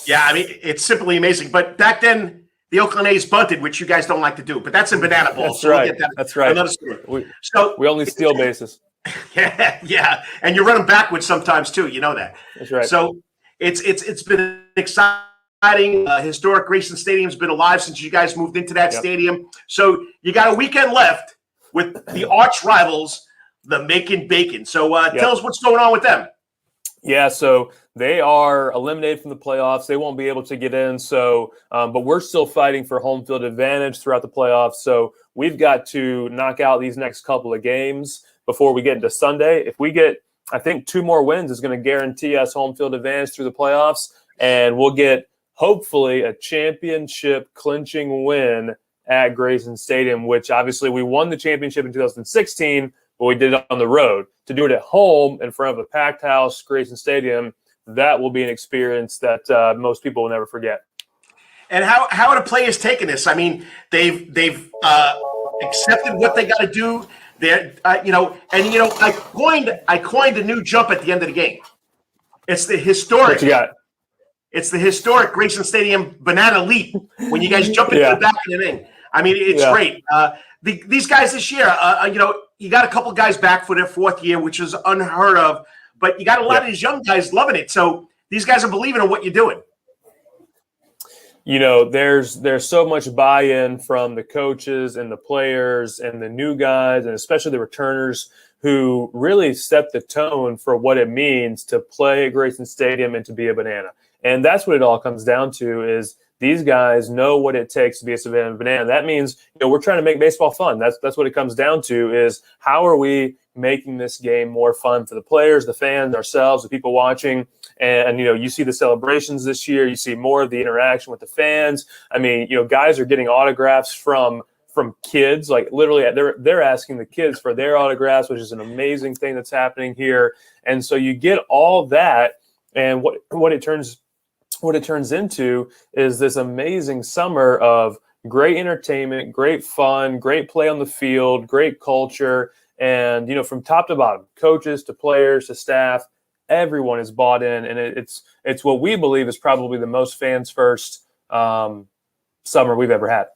Yeah, it's simply amazing. But back then, the Oakland A's bunted, which you guys don't like to do. But that's in banana ball. That's right. That's right. Another story. We only steal bases. Yeah. And you run them backwards sometimes, too. You know that. That's right. So it's been exciting. Historic Grayson Stadium's been alive since you guys moved into that stadium. So you got a weekend left with the arch rivals, the Macon Bacon. So tell us what's going on with them. Yeah, so they are eliminated from the playoffs. They won't be able to get in. So, but we're still fighting for home field advantage throughout the playoffs. So we've got to knock out these next couple of games before we get into Sunday. If we get, I think 2 more wins is going to guarantee us home field advantage through the playoffs, and we'll get hopefully a championship clinching win at Grayson Stadium, which obviously we won the championship in 2016, but we did it on the road. To do it at home in front of a packed house, Grayson Stadium, that will be an experience that most people will never forget. And how are the players taking this? I mean, they've accepted what they got to do. They're I coined a new jump at the end of the game. It's the historic. What you got? It's the historic Grayson Stadium banana leap when you guys jump into the back of the ring. I mean, it's great. These guys this year, you got a couple guys back for their fourth year, which is unheard of. But you got a lot of these young guys loving it. So these guys are believing in what you're doing. There's so much buy-in from the coaches and the players and the new guys, and especially the returners, who really set the tone for what it means to play at Grayson Stadium and to be a Banana. And that's what it all comes down to, is these guys know what it takes to be a Savannah Banana. That means, we're trying to make baseball fun. That's what it comes down to, is how are we making this game more fun for the players, the fans, ourselves, the people watching. And you see the celebrations this year. You see more of the interaction with the fans. I mean, guys are getting autographs from kids, like literally they're asking the kids for their autographs, which is an amazing thing that's happening here. And so you get all that, and what it turns into is this amazing summer of great entertainment, great fun, great play on the field, great culture. And, from top to bottom, coaches to players to staff, everyone is bought in. And it's what we believe is probably the most fans first summer we've ever had.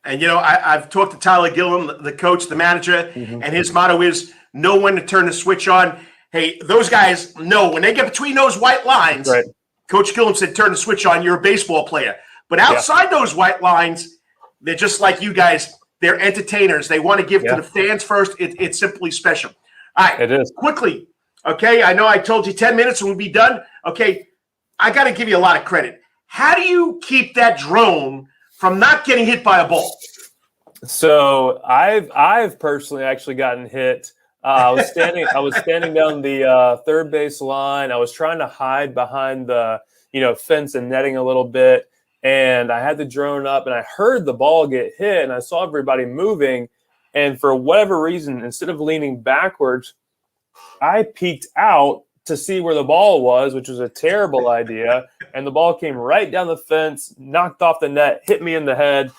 And, I've talked to Tyler Gillum, the coach, the manager, and his motto is know when to turn the switch on. Hey, those guys know when they get between those white lines. Right. Coach Gillum said, turn the switch on. You're a baseball player. But outside those white lines, they're just like you guys. They're entertainers. They want to give to the fans first. It's simply special. All right. It is. Quickly. Okay. I know I told you 10 minutes and we'll be done. Okay. I got to give you a lot of credit. How do you keep that drone from not getting hit by a ball? So I've personally actually gotten hit. I was standing down the third base line. I was trying to hide behind the fence and netting a little bit, and I had the drone up, and I heard the ball get hit, and I saw everybody moving, and for whatever reason, instead of leaning backwards, I peeked out to see where the ball was, which was a terrible idea, and the ball came right down the fence, knocked off the net, hit me in the head,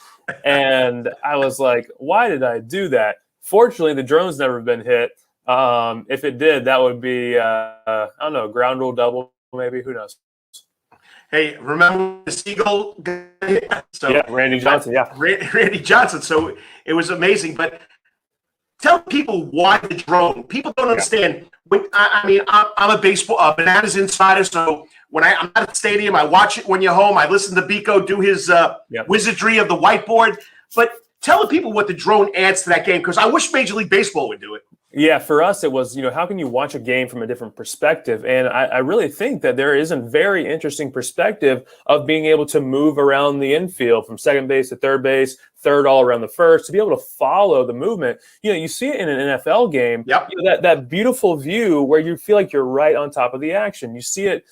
and I was like, why did I do that? Fortunately, the drone's never been hit. If it did, that would be, I don't know, ground rule double, maybe. Who knows? Hey, remember the Seagull guy? Randy Johnson, Randy Johnson. So it was amazing. But tell people why the drone. People don't understand. I'm a baseball Bananas insider, so when I'm at the stadium, I watch it when you're home. I listen to Biko do his wizardry of the whiteboard. But tell the people what the drone adds to that game, because I wish Major League Baseball would do it. Yeah, for us, it was, how can you watch a game from a different perspective? And I really think that there is a very interesting perspective of being able to move around the infield from second base to third base, third all around the first, to be able to follow the movement. You see it in an NFL game, that beautiful view where you feel like you're right on top of the action. You see it,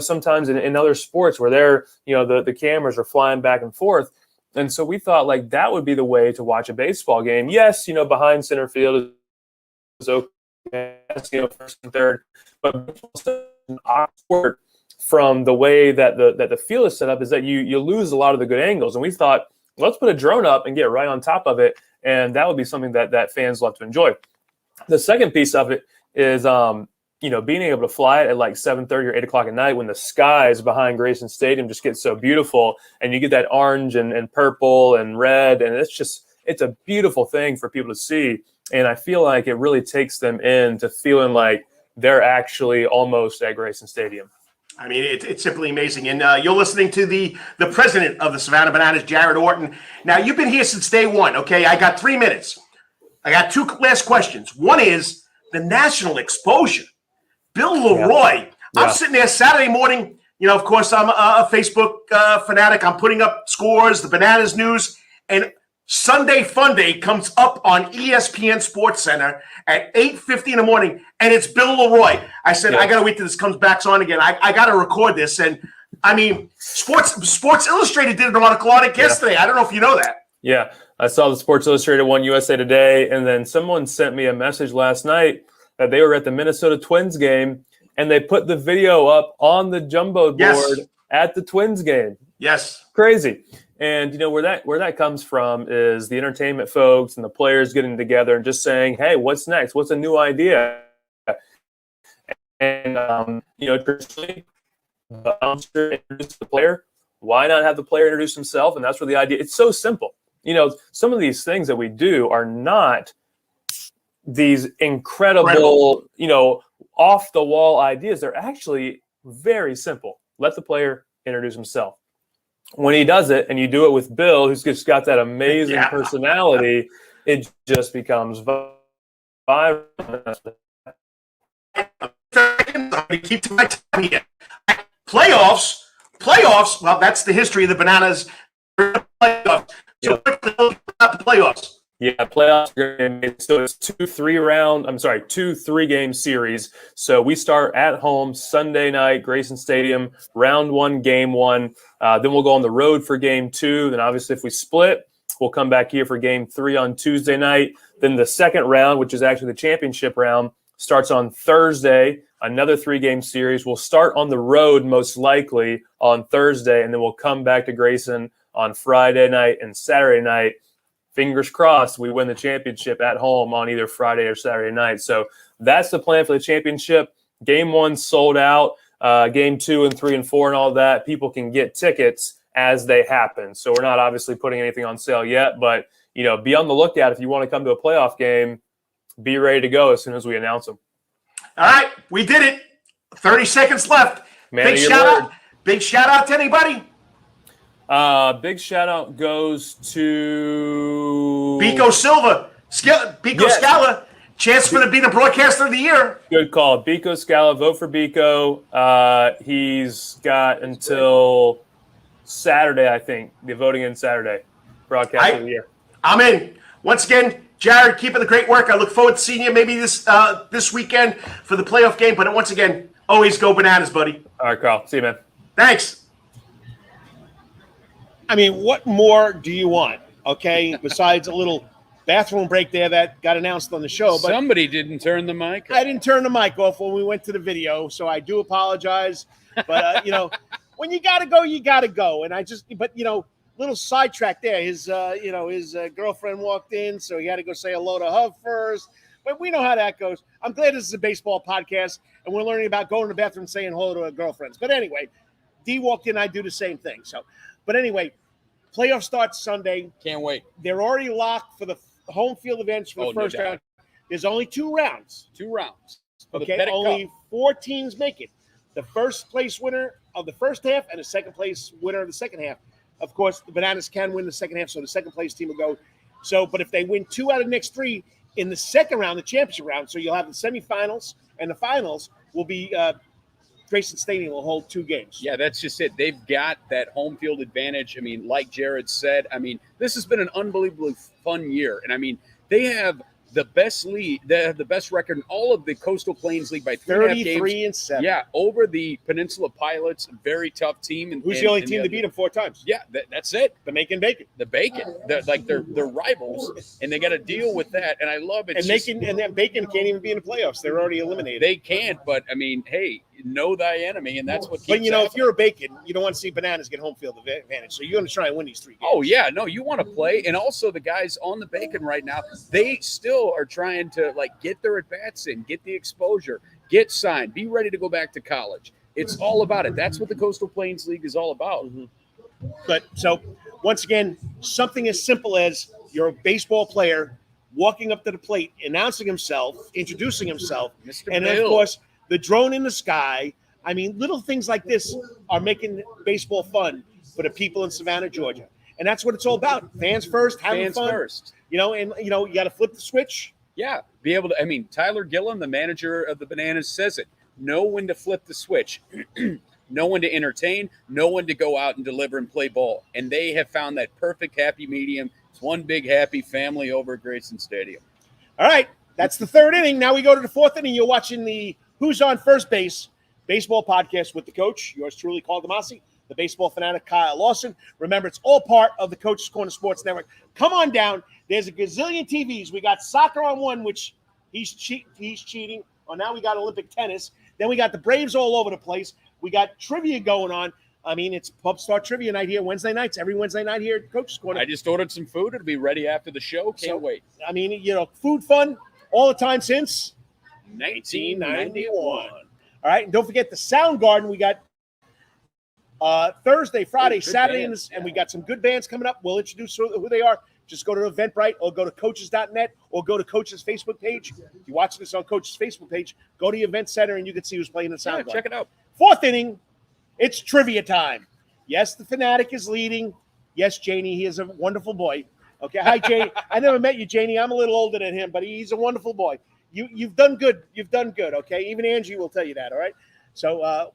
sometimes in other sports where they're, the cameras are flying back and forth. And so we thought like that would be the way to watch a baseball game. Yes, behind center field is okay, first and third, but from the way that the field is set up is that you lose a lot of the good angles. And we thought, let's put a drone up and get right on top of it, and that would be something that fans love to enjoy. The second piece of it is being able to fly it at like 7:30 or 8 o'clock at night when the skies behind Grayson Stadium just get so beautiful, and you get that orange and purple and red, and it's a beautiful thing for people to see. And I feel like it really takes them into feeling like they're actually almost at Grayson Stadium. I mean, it's simply amazing. And you're listening to the president of the Savannah Bananas, Jared Orton. Now, you've been here since day one, okay? I got 3 minutes. I got two last questions. One is the national exposure. Bill Leroy. I'm sitting there Saturday morning. Of course, I'm a Facebook fanatic. I'm putting up scores, the Bananas news, and Sunday Fun Day comes up on ESPN Sports Center at 8:50 in the morning, and it's Bill Leroy. I said, I got to wait till this comes back on again. I got to record this. And, I mean, Sports Illustrated did an article on it yesterday. I don't know if you know that. Yeah, I saw the Sports Illustrated one, USA Today, and then someone sent me a message last night that they were at the Minnesota Twins game, and they put the video up on the jumbo board at the Twins game. Yes. Crazy. And where that comes from is the entertainment folks and the players getting together and just saying, hey, what's next? What's a new idea? And traditionally, the announcer introduces the player. Why not have the player introduce himself? And that's where the idea. It's so simple. Some of these things that we do are not these incredible, off the wall ideas. They're actually very simple. Let the player introduce himself. When he does it, and you do it with Bill, who's just got that amazing personality, it just becomes viral. Keep to my time here. Playoffs. Well, that's the history of the Bananas. Playoffs. So what about the playoffs? Yeah, playoffs. So it's 2 3-game series. So we start at home Sunday night, Grayson Stadium, round 1, game 1. Then we'll go on the road for game 2. Then obviously if we split, we'll come back here for game 3 on Tuesday night. Then the second round, which is actually the championship round, starts on Thursday, another 3-game series. We'll start on the road most likely on Thursday, and then we'll come back to Grayson on Friday night and Saturday night. Fingers crossed we win the championship at home on either Friday or Saturday night. So that's the plan for the championship. Game 1 sold out. Game 2 and 3 and 4 and all that, people can get tickets as they happen. So we're not obviously putting anything on sale yet, but be on the lookout if you want to come to a playoff game. Be ready to go as soon as we announce them. All right, we did it. 30 seconds left. Big shout out to anybody. Big shout out goes to Biko Silva. Scala. Chance for to be the broadcaster of the year. Good call. Biko Scala. Vote for Biko. He's got until Saturday, I think. The voting in Saturday. Broadcaster of the year. I'm in. Once again, Jared, keep up the great work. I look forward to seeing you maybe this weekend for the playoff game. But once again, always go Bananas, buddy. All right, Carl. See you, man. Thanks. I mean, what more do you want, okay, besides a little bathroom break there that got announced on the show? But somebody didn't turn the mic off. I didn't turn the mic off when we went to the video, so I do apologize. But, when you got to go, you got to go. And little sidetrack there. His girlfriend walked in, so he had to go say hello to her first. But we know how that goes. I'm glad this is a baseball podcast, and we're learning about going to the bathroom and saying hello to our girlfriends. But anyway, D walked in, I do the same thing. So, but anyway, playoff starts Sunday. Can't wait. They're already locked for the home field advantage for the first round. There's only 2 rounds. 2 rounds. Okay, only 4 teams make it. The first place winner of the first half and the second place winner of the second half. Of course, the Bananas can win the second half, so the second place team will go. So, but if they win 2 out of the next 3 in the second round, the championship round, so you'll have the semifinals and the finals will be Grayson Stadium will hold 2 games. Yeah, that's just it. They've got that home field advantage. I mean, like Jared said, this has been an unbelievably fun year. And they have the best lead. They have the best record in all of the Coastal Plains League by 33 and 7. Yeah, over the Peninsula Pilots, a very tough team. Who's the only team to beat them 4 times? Yeah, that's it. The Macon Bacon. The Bacon. They're rivals, and they got to deal with that. And I love it. And that Bacon can't even be in the playoffs. They're already eliminated. They can't, but hey, know thy enemy, and that's what keeps But if you're a Bacon, you don't want to see Bananas get home field advantage. So you're going to try and win these 3 games. Oh, yeah. No, you want to play. And also the guys on the Bacon right now, they still are trying to get their at-bats in, get the exposure, get signed, be ready to go back to college. It's all about it. That's what the Coastal Plains League is all about. Mm-hmm. But so once again, something as simple as you're a baseball player walking up to the plate, announcing himself, introducing himself, and then, of course, the drone in the sky. Little things like this are making baseball fun for the people in Savannah, Georgia. And that's what it's all about. Fans first, having fun. First. You got to flip the switch. Yeah, be able to. Tyler Gillum, the manager of the Bananas, says it. Know when to flip the switch. Know when to entertain. Know when to go out and deliver and play ball. And they have found that perfect happy medium. It's one big happy family over at Grayson Stadium. All right, that's the 3rd inning. Now we go to the 4th inning. You're watching the Who's on First Base baseball podcast with the coach, yours truly, Carl Damasi, the baseball fanatic Kyle Lawson. Remember, it's all part of the Coach's Corner Sports Network. Come on down. There's a gazillion TVs. We got soccer on one, which he's cheating. Oh, now we got Olympic tennis. Then we got the Braves all over the place. We got trivia going on. I mean, it's Pub Star Trivia night here Wednesday nights. Every Wednesday night here at Coach's Corner. I just ordered some food. It'll be ready after the show. Can't wait. I mean, food fun all the time since 1991. All right, and don't forget the Sound Garden. We got Thursday, Friday, good Saturday, bands, and we got some good bands coming up. We'll introduce who they are. Just go to Eventbrite or go to coaches.net or go to Coach's Facebook page. If you're watching this on Coach's Facebook page, go to the Event Center and you can see who's playing the Sound Garden. Check it out. Fourth inning, it's trivia time. Yes, the Fanatic is leading. Yes, Janie, he is a wonderful boy. Okay, hi, Janie. I never met you, Janie. I'm a little older than him, but he's a wonderful boy. You've done good. You've done good, okay? Even Angie will tell you that, all right? So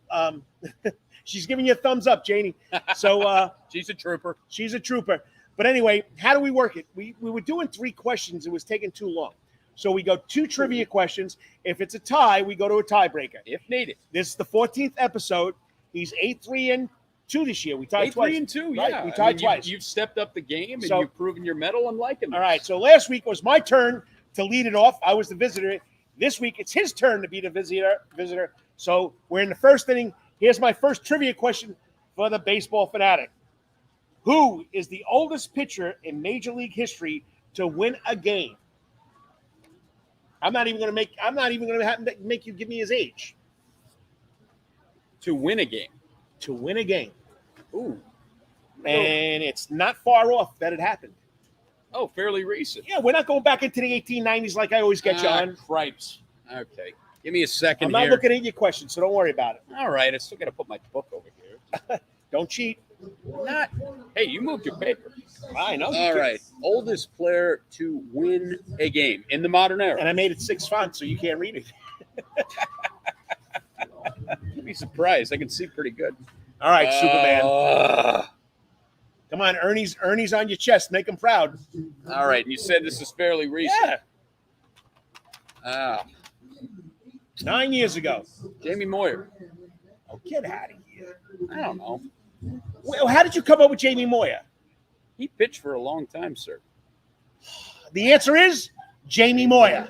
she's giving you a thumbs up, Janie. So She's a trooper. she's a trooper. But anyway, how do we work it? We were doing 3 questions. It was taking too long. So we go 2 trivia questions. If it's a tie, we go to a tiebreaker. If needed. This is the 14th episode. He's 8-3-2 this year. We tied twice. 8-3-2, Right, yeah. we tied twice. You've stepped up the game, and So- you've proven your mettle and liking. All right. So last week was my turn to lead it off. I was the visitor. This week it's his turn to be the visitor. So we're in the first inning. Here's my first trivia question for the baseball fanatic. Who is the oldest pitcher in Major League history to win a game? I'm not even going to make you give me his age. To win a game. To win a game. Ooh. And it's not far off that it happened. Oh, fairly recent. Yeah, we're not going back into the 1890s like I always get you on. Cripes. Okay. Give me a second I'm not here. looking at your questions, so don't worry about it. All right. I still got to put my book over here. Don't cheat. Not. Hey, you moved your paper. I know. All right. Oldest player to win a game in the modern era. And I made it 6 font, so you can't read it. You'd be surprised. I can see pretty good. All right, Superman. Come on, Ernie's on your chest. Make him proud. All right. And you said this is fairly recent. Yeah. 9 years ago. Jamie Moyer. Oh, get out of here. I don't know. Well, how did you come up with Jamie Moyer? He pitched for a long time, sir. The answer is Jamie Moyer.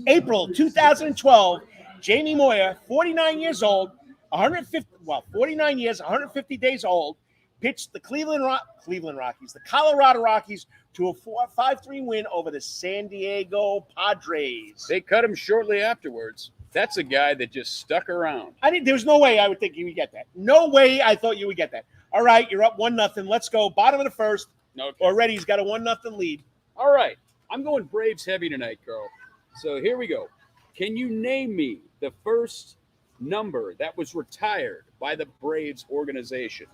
April 2012, Jamie Moyer, 49 years old, 49 years, 150 days old, pitched the the Colorado Rockies to a 5-3 win over the San Diego Padres. They cut him shortly afterwards. That's a guy that just stuck around. There was no way I would think you would get that. No way I thought you would get that. All right, you're up 1-0. Let's go. Bottom of the first. Okay. Already he's got a 1-0 lead. All right. I'm going Braves heavy tonight, Carl. So here we go. Can you name me the first number that was retired by the Braves organization?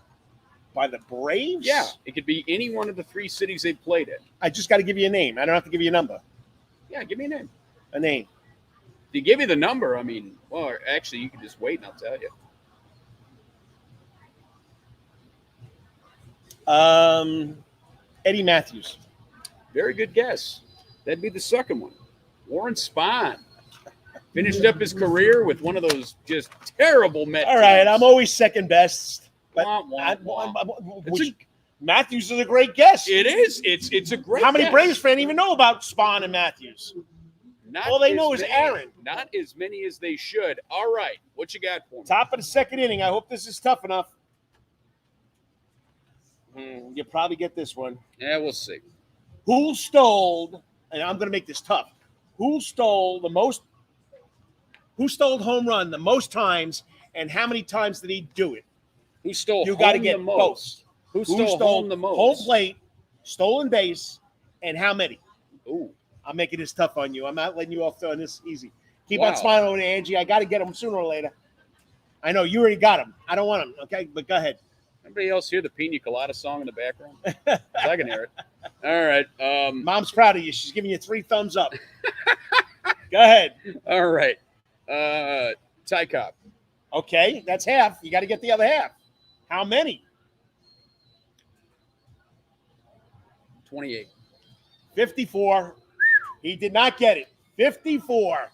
By the Braves? Yeah. It could be any one of the 3 cities they played in. I just got to give you a name. I don't have to give you a number. Yeah, give me a name. A name. To give you the number, I mean, well, actually, you can just wait and I'll tell you. Eddie Matthews. Very good guess. That'd be the second one. Warren Spahn finished up his career with one of those just terrible Mets. All right, I'm always second best. But Wah, wah, wah. Matthews is a great guess. It is. It's a great How many guess. Braves fans even know about Spahn and Matthews? Not All they as know is many- Aaron. Not as many as they should. All right. What you got for me? Top of the second inning. I hope this is tough enough. You'll probably get this one. Yeah, we'll see. Who stole, and I'm going to make this tough, who stole home run the most times, and how many times did he do it? Who stole You home got to get the both. most? Who stole home the most? Home plate, stolen base, and how many? Ooh. I'm making this tough on you. I'm not letting you off on this easy. Keep Wow. on smiling over there, Angie. I got to get him sooner or later. I know you already got him. I don't want him, okay? But go ahead. Anybody else hear the Pina Colada song in the background? 'Cause I can hear it. All right. Mom's proud of you. She's giving you 3 thumbs up. Go ahead. All right. Ty Cobb. Okay, that's half. You got to get the other half. How many? 28. 54. He did not get it. 54.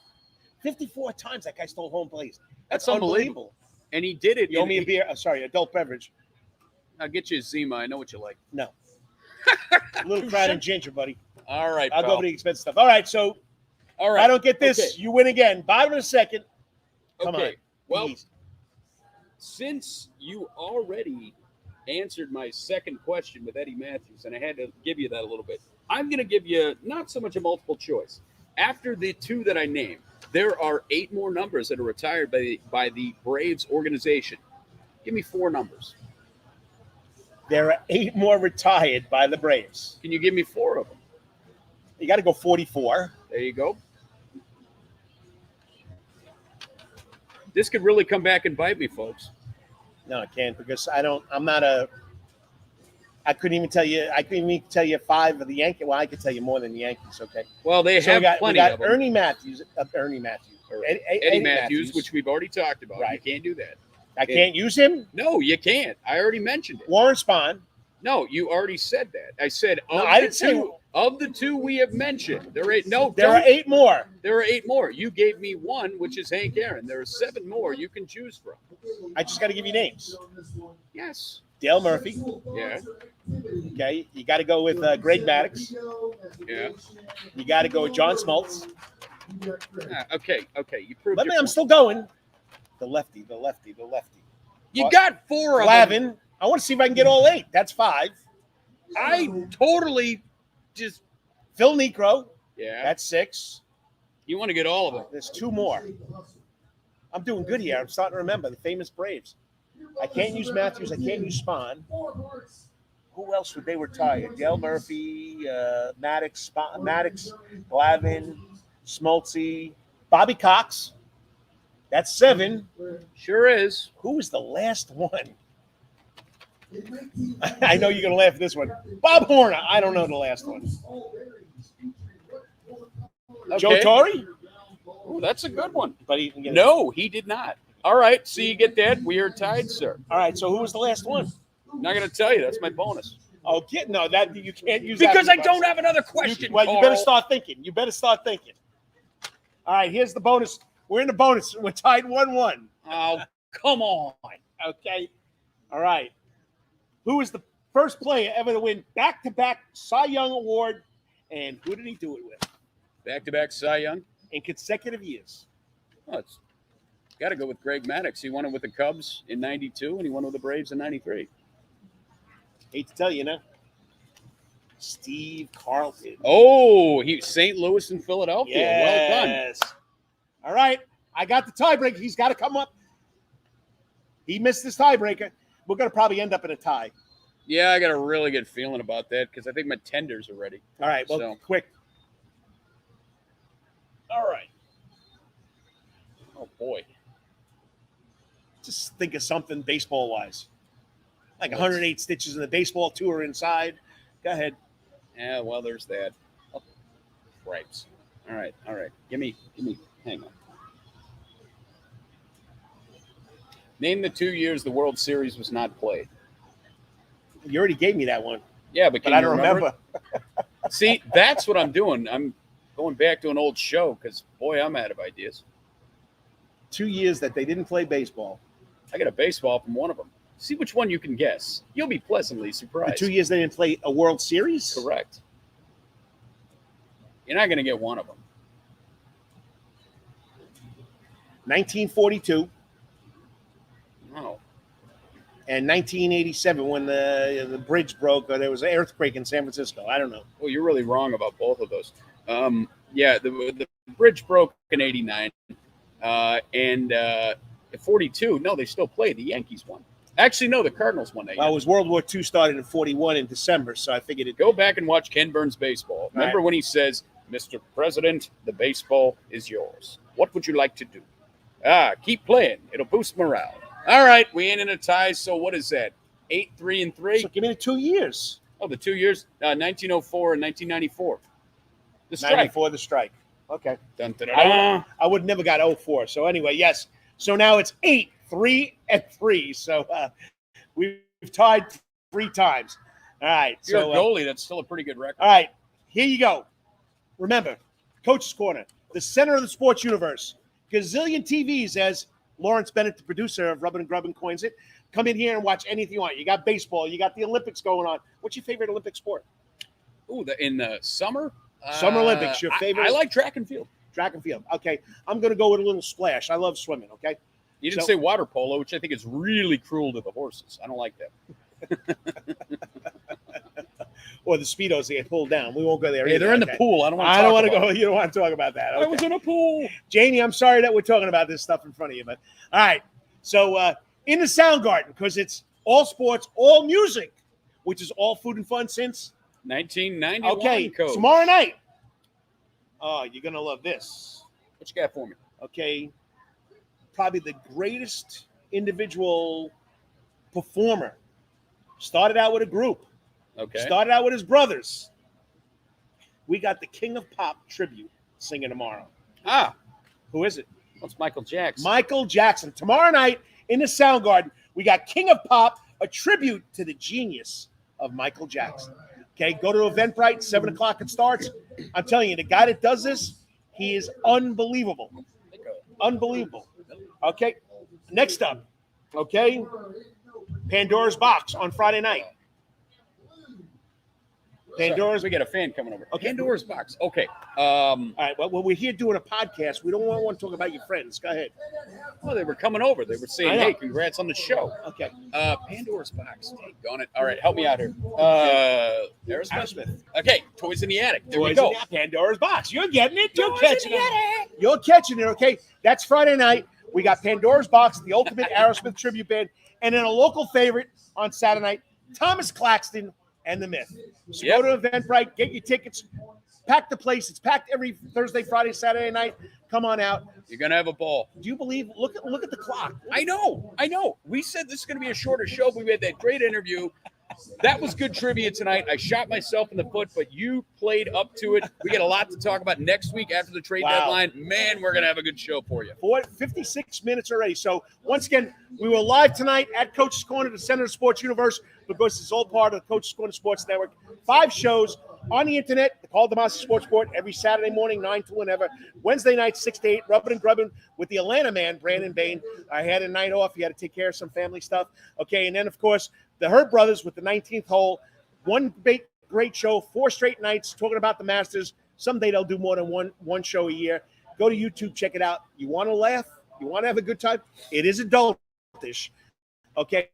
54 times that guy stole home plates. That's unbelievable. And he did it. You owe me a beer. Sorry, adult beverage. I'll get you a Zima. I know what you like. No. A little Crown and Ginger, buddy. All right, I'll pal. go over the expensive stuff. All right, so All if right. I don't get this, Okay. you win again. Bottom of the second. Come Okay. on. Well, Please. since you already answered my second question with Eddie Matthews, and I had to give you that a little bit, I'm going to give you not so much a multiple choice. After the two that I named, there are 8 more numbers that are retired by the Braves organization. Give me 4 numbers. There are 8 more retired by the Braves. Can you give me 4 of them? You got to go 44. There you go. This could really come back and bite me, folks. No, I can't because I couldn't even tell you 5 of the Yankees. Well, I could tell you more than the Yankees. Okay. Well, they So have we plenty got of them. Eddie Matthews, Or Eddie Eddie Matthews, which we've already talked about. Right. You can't do that. I can't use him. No, you can't. I already mentioned it. Warren Spahn. No, you already said that. I said No, I didn't say. of the 2 we have mentioned. There are 8. No, There are 8 more. There are 8 more. You gave me 1, which is Hank Aaron. There are 7 more you can choose from. I just got to give you names. Yes. Dale Murphy. Yeah. Okay. You got to go with Greg Maddux. Yeah. You got to go with John Smoltz. Okay. You proved Let your me. I'm point. still going. The lefty. You got 4 of them. Glavin. I want to see if I can get all 8. That's 5. I totally just. Phil Necro. Yeah. That's 6. You want to get all of them. There's 2 more. I'm doing good here. I'm starting to remember the famous Braves. I can't use Matthews. I can't use Spahn. Who else would they retire? Dale Murphy, Maddox, Glavin, Smoltzy, Bobby Cox. That's 7. Sure is. Who was the last one? I know you're going to laugh at this one. Bob Horner. I don't know the last one. Okay. Joe Torre? Ooh, that's a good one. But he can get No, he did not. All right, so you get that. We are tied, sir. All right, so who was the last one? I'm not going to tell you. That's my bonus. Oh, no, that you can't use Because that I don't have another question. Well, you Carl. better start thinking. All right, here's the bonus. We're in the bonus. We're tied 1-1. Oh, come on. Okay. All right. Who is the first player ever to win back-to-back Cy Young Award, and who did he do it with? Back-to-back Cy Young. In consecutive years. Oh, it's got to go with Greg Maddux. He won it with the Cubs in '92, and he won it with the Braves in '93. Hate to tell you, Steve Carlton. Oh, he St. Louis and Philadelphia. Well done. Yes. All right. I got the tiebreaker. He's got to come up. He missed this tiebreaker. We're going to probably end up in a tie. Yeah, I got a really good feeling about that because I think my tenders are ready. All right. Well, So- quick. All right. Oh, boy. Just think of something baseball-wise. Like 108 stitches in the baseball tour inside. Go ahead. Yeah, well, there's that. Oh, cripes. All right. Give me, hang on. Name the 2 years the World Series was not played. You already gave me that one, Yeah, but can but I you don't remember. it? See, that's what I'm doing. I'm going back to an old show because, boy, I'm out of ideas. 2 years that they didn't play baseball. I got a baseball from one of them. See which one you can guess. You'll be pleasantly The surprised. 2 years they didn't play a World Series? Correct. You're not going to get one of them. 1942 No. and 1987 when the bridge broke or there was an earthquake in San Francisco. I don't know. Well, you're really wrong about both of those. Yeah, the bridge broke in '89, and 42. No, they still play. The Yankees won. Actually, no, the Cardinals won that Well, year. it was World War II started in 41 in December, so I figured it. Go back and watch Ken Burns' baseball. Remember when he says, "Mr. President, the baseball is yours. What would you like to do?" Keep playing. It'll boost morale. All right, we ain't in a tie. So what is that? 8-3-3. So give me the 2 years. Oh, the 2 years, 1904 and 1994. The strike. 94, the strike. Okay. Dun, dun, dun, dun. I would never got 04. So anyway, yes. So now it's 8-3-3. So we've tied 3 times. All right. If you're So a goalie, that's still a pretty good record. all right. Here you go. Remember, Coach's Corner, the center of the sports universe. Gazillion TVs, as Lawrence Bennett, the producer of Rubbin' and Grubbin, coins it. Come in here and watch anything you want. You got baseball. You got the Olympics going on. What's your favorite Olympic sport? Ooh, in the summer? Summer Olympics, your favorite? I like track and field. Track and field. Okay. I'm going to go with a little splash. I love swimming, okay? You didn't say water polo, which I think is really cruel to the horses. I don't like that. Or the Speedos, they get pulled down. We won't go there. Hey, they're in the pool. I don't want to I don't want to about go. it. You don't want to talk about that. I was in a pool. Janie, I'm sorry that we're talking about this stuff in front of you, but all right. So in the Sound Garden, because it's all sports, all music, which is all food and fun since 1991. Okay, Coach. tomorrow night. Oh, you're gonna love this. What you got for me? Okay, probably the greatest individual performer. Started out with a group. Okay. Started out with his brothers. We got the King of Pop tribute singing tomorrow. Ah, Who is it? that's Michael Jackson. Michael Jackson. Tomorrow night in the Sound Garden, we got King of Pop, a tribute to the genius of Michael Jackson. Okay, go to Eventbrite, 7 o'clock it starts. I'm telling you, the guy that does this, he is unbelievable. Unbelievable. Okay, next up, okay, Pandora's Box on Friday night. Pandora's. We got a fan coming over. Okay. Pandora's box. Okay. All right, well, we're here doing a podcast. We don't want to talk about your friends. Go ahead. Well, they were coming over. They were saying, I know. "Hey, congrats on the show." Okay. Pandora's box. Dang it. All right, help me out here. Aerosmith. Okay, Toys in the Attic. There we Toys go. in the Pandora's Box. You're getting it. You're Toys catching in the it. You're catching it, okay? That's Friday night. We got Pandora's Box, the ultimate Aerosmith tribute band, and then a local favorite on Saturday night, Thomas Claxton and the Myth. So Yep. go to Eventbrite, get your tickets, pack the place. It's packed every Thursday, Friday, Saturday night. Come on out. You're gonna have a ball. Do you believe? Look at the clock. I know. We said this is going to be a shorter show, but we had that great interview. That was good trivia tonight. I shot myself in the foot, but you played up to it. We got a lot to talk about next week after the trade Wow. deadline. Man, we're going to have a good show for you. 56 minutes already. So once again, we were live tonight at Coach's Corner, the Center of Sports Universe, because it's all part of the Coach's Corner Sports Network. 5 shows on the internet called the Master Sports Sport every Saturday morning, 9 to whenever. Wednesday night, 6 to 8, rubbing and grubbing with the Atlanta man, Brandon Bain. I had a night off. He had to take care of some family stuff. Okay, and then, of course, the Hurt Brothers with the 19th hole. One great show, 4 straight nights talking about the Masters. Someday they'll do more than one show a year. Go to YouTube, check it out. You want to laugh? You want to have a good time? It is adultish. Okay.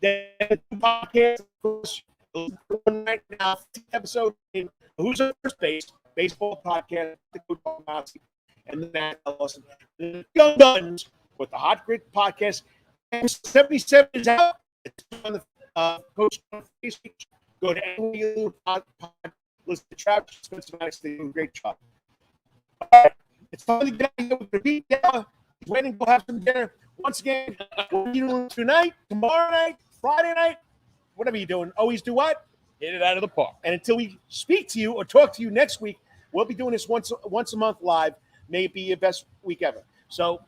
Then podcast, of course, right now, episode in Who's on First Base, baseball podcast, and then Matt Lawson. The Young Guns with the Hot Grit podcast. 77 is out. It's on the Coach Facebook. Go to any pod, listen to Travis Spencer. They do a great job. All right. It's fun to get out here with the beat down. Waiting to go have some dinner. Once again, what are you doing tonight, tomorrow night, Friday night, whatever you're doing? Always do what? Hit it out of the park. And until we speak to you or talk to you next week, we'll be doing this once a month live. May it be your best week ever. So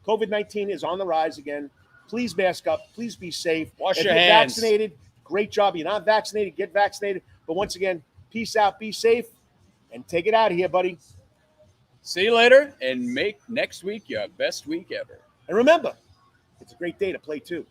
COVID-19 is on the rise again. Please mask up. Please be safe. Wash if your you're hands. vaccinated, great job. You're not vaccinated, get vaccinated. But once again, peace out, be safe, and take it out of here, buddy. See you later, and make next week your best week ever. And remember, it's a great day to play too.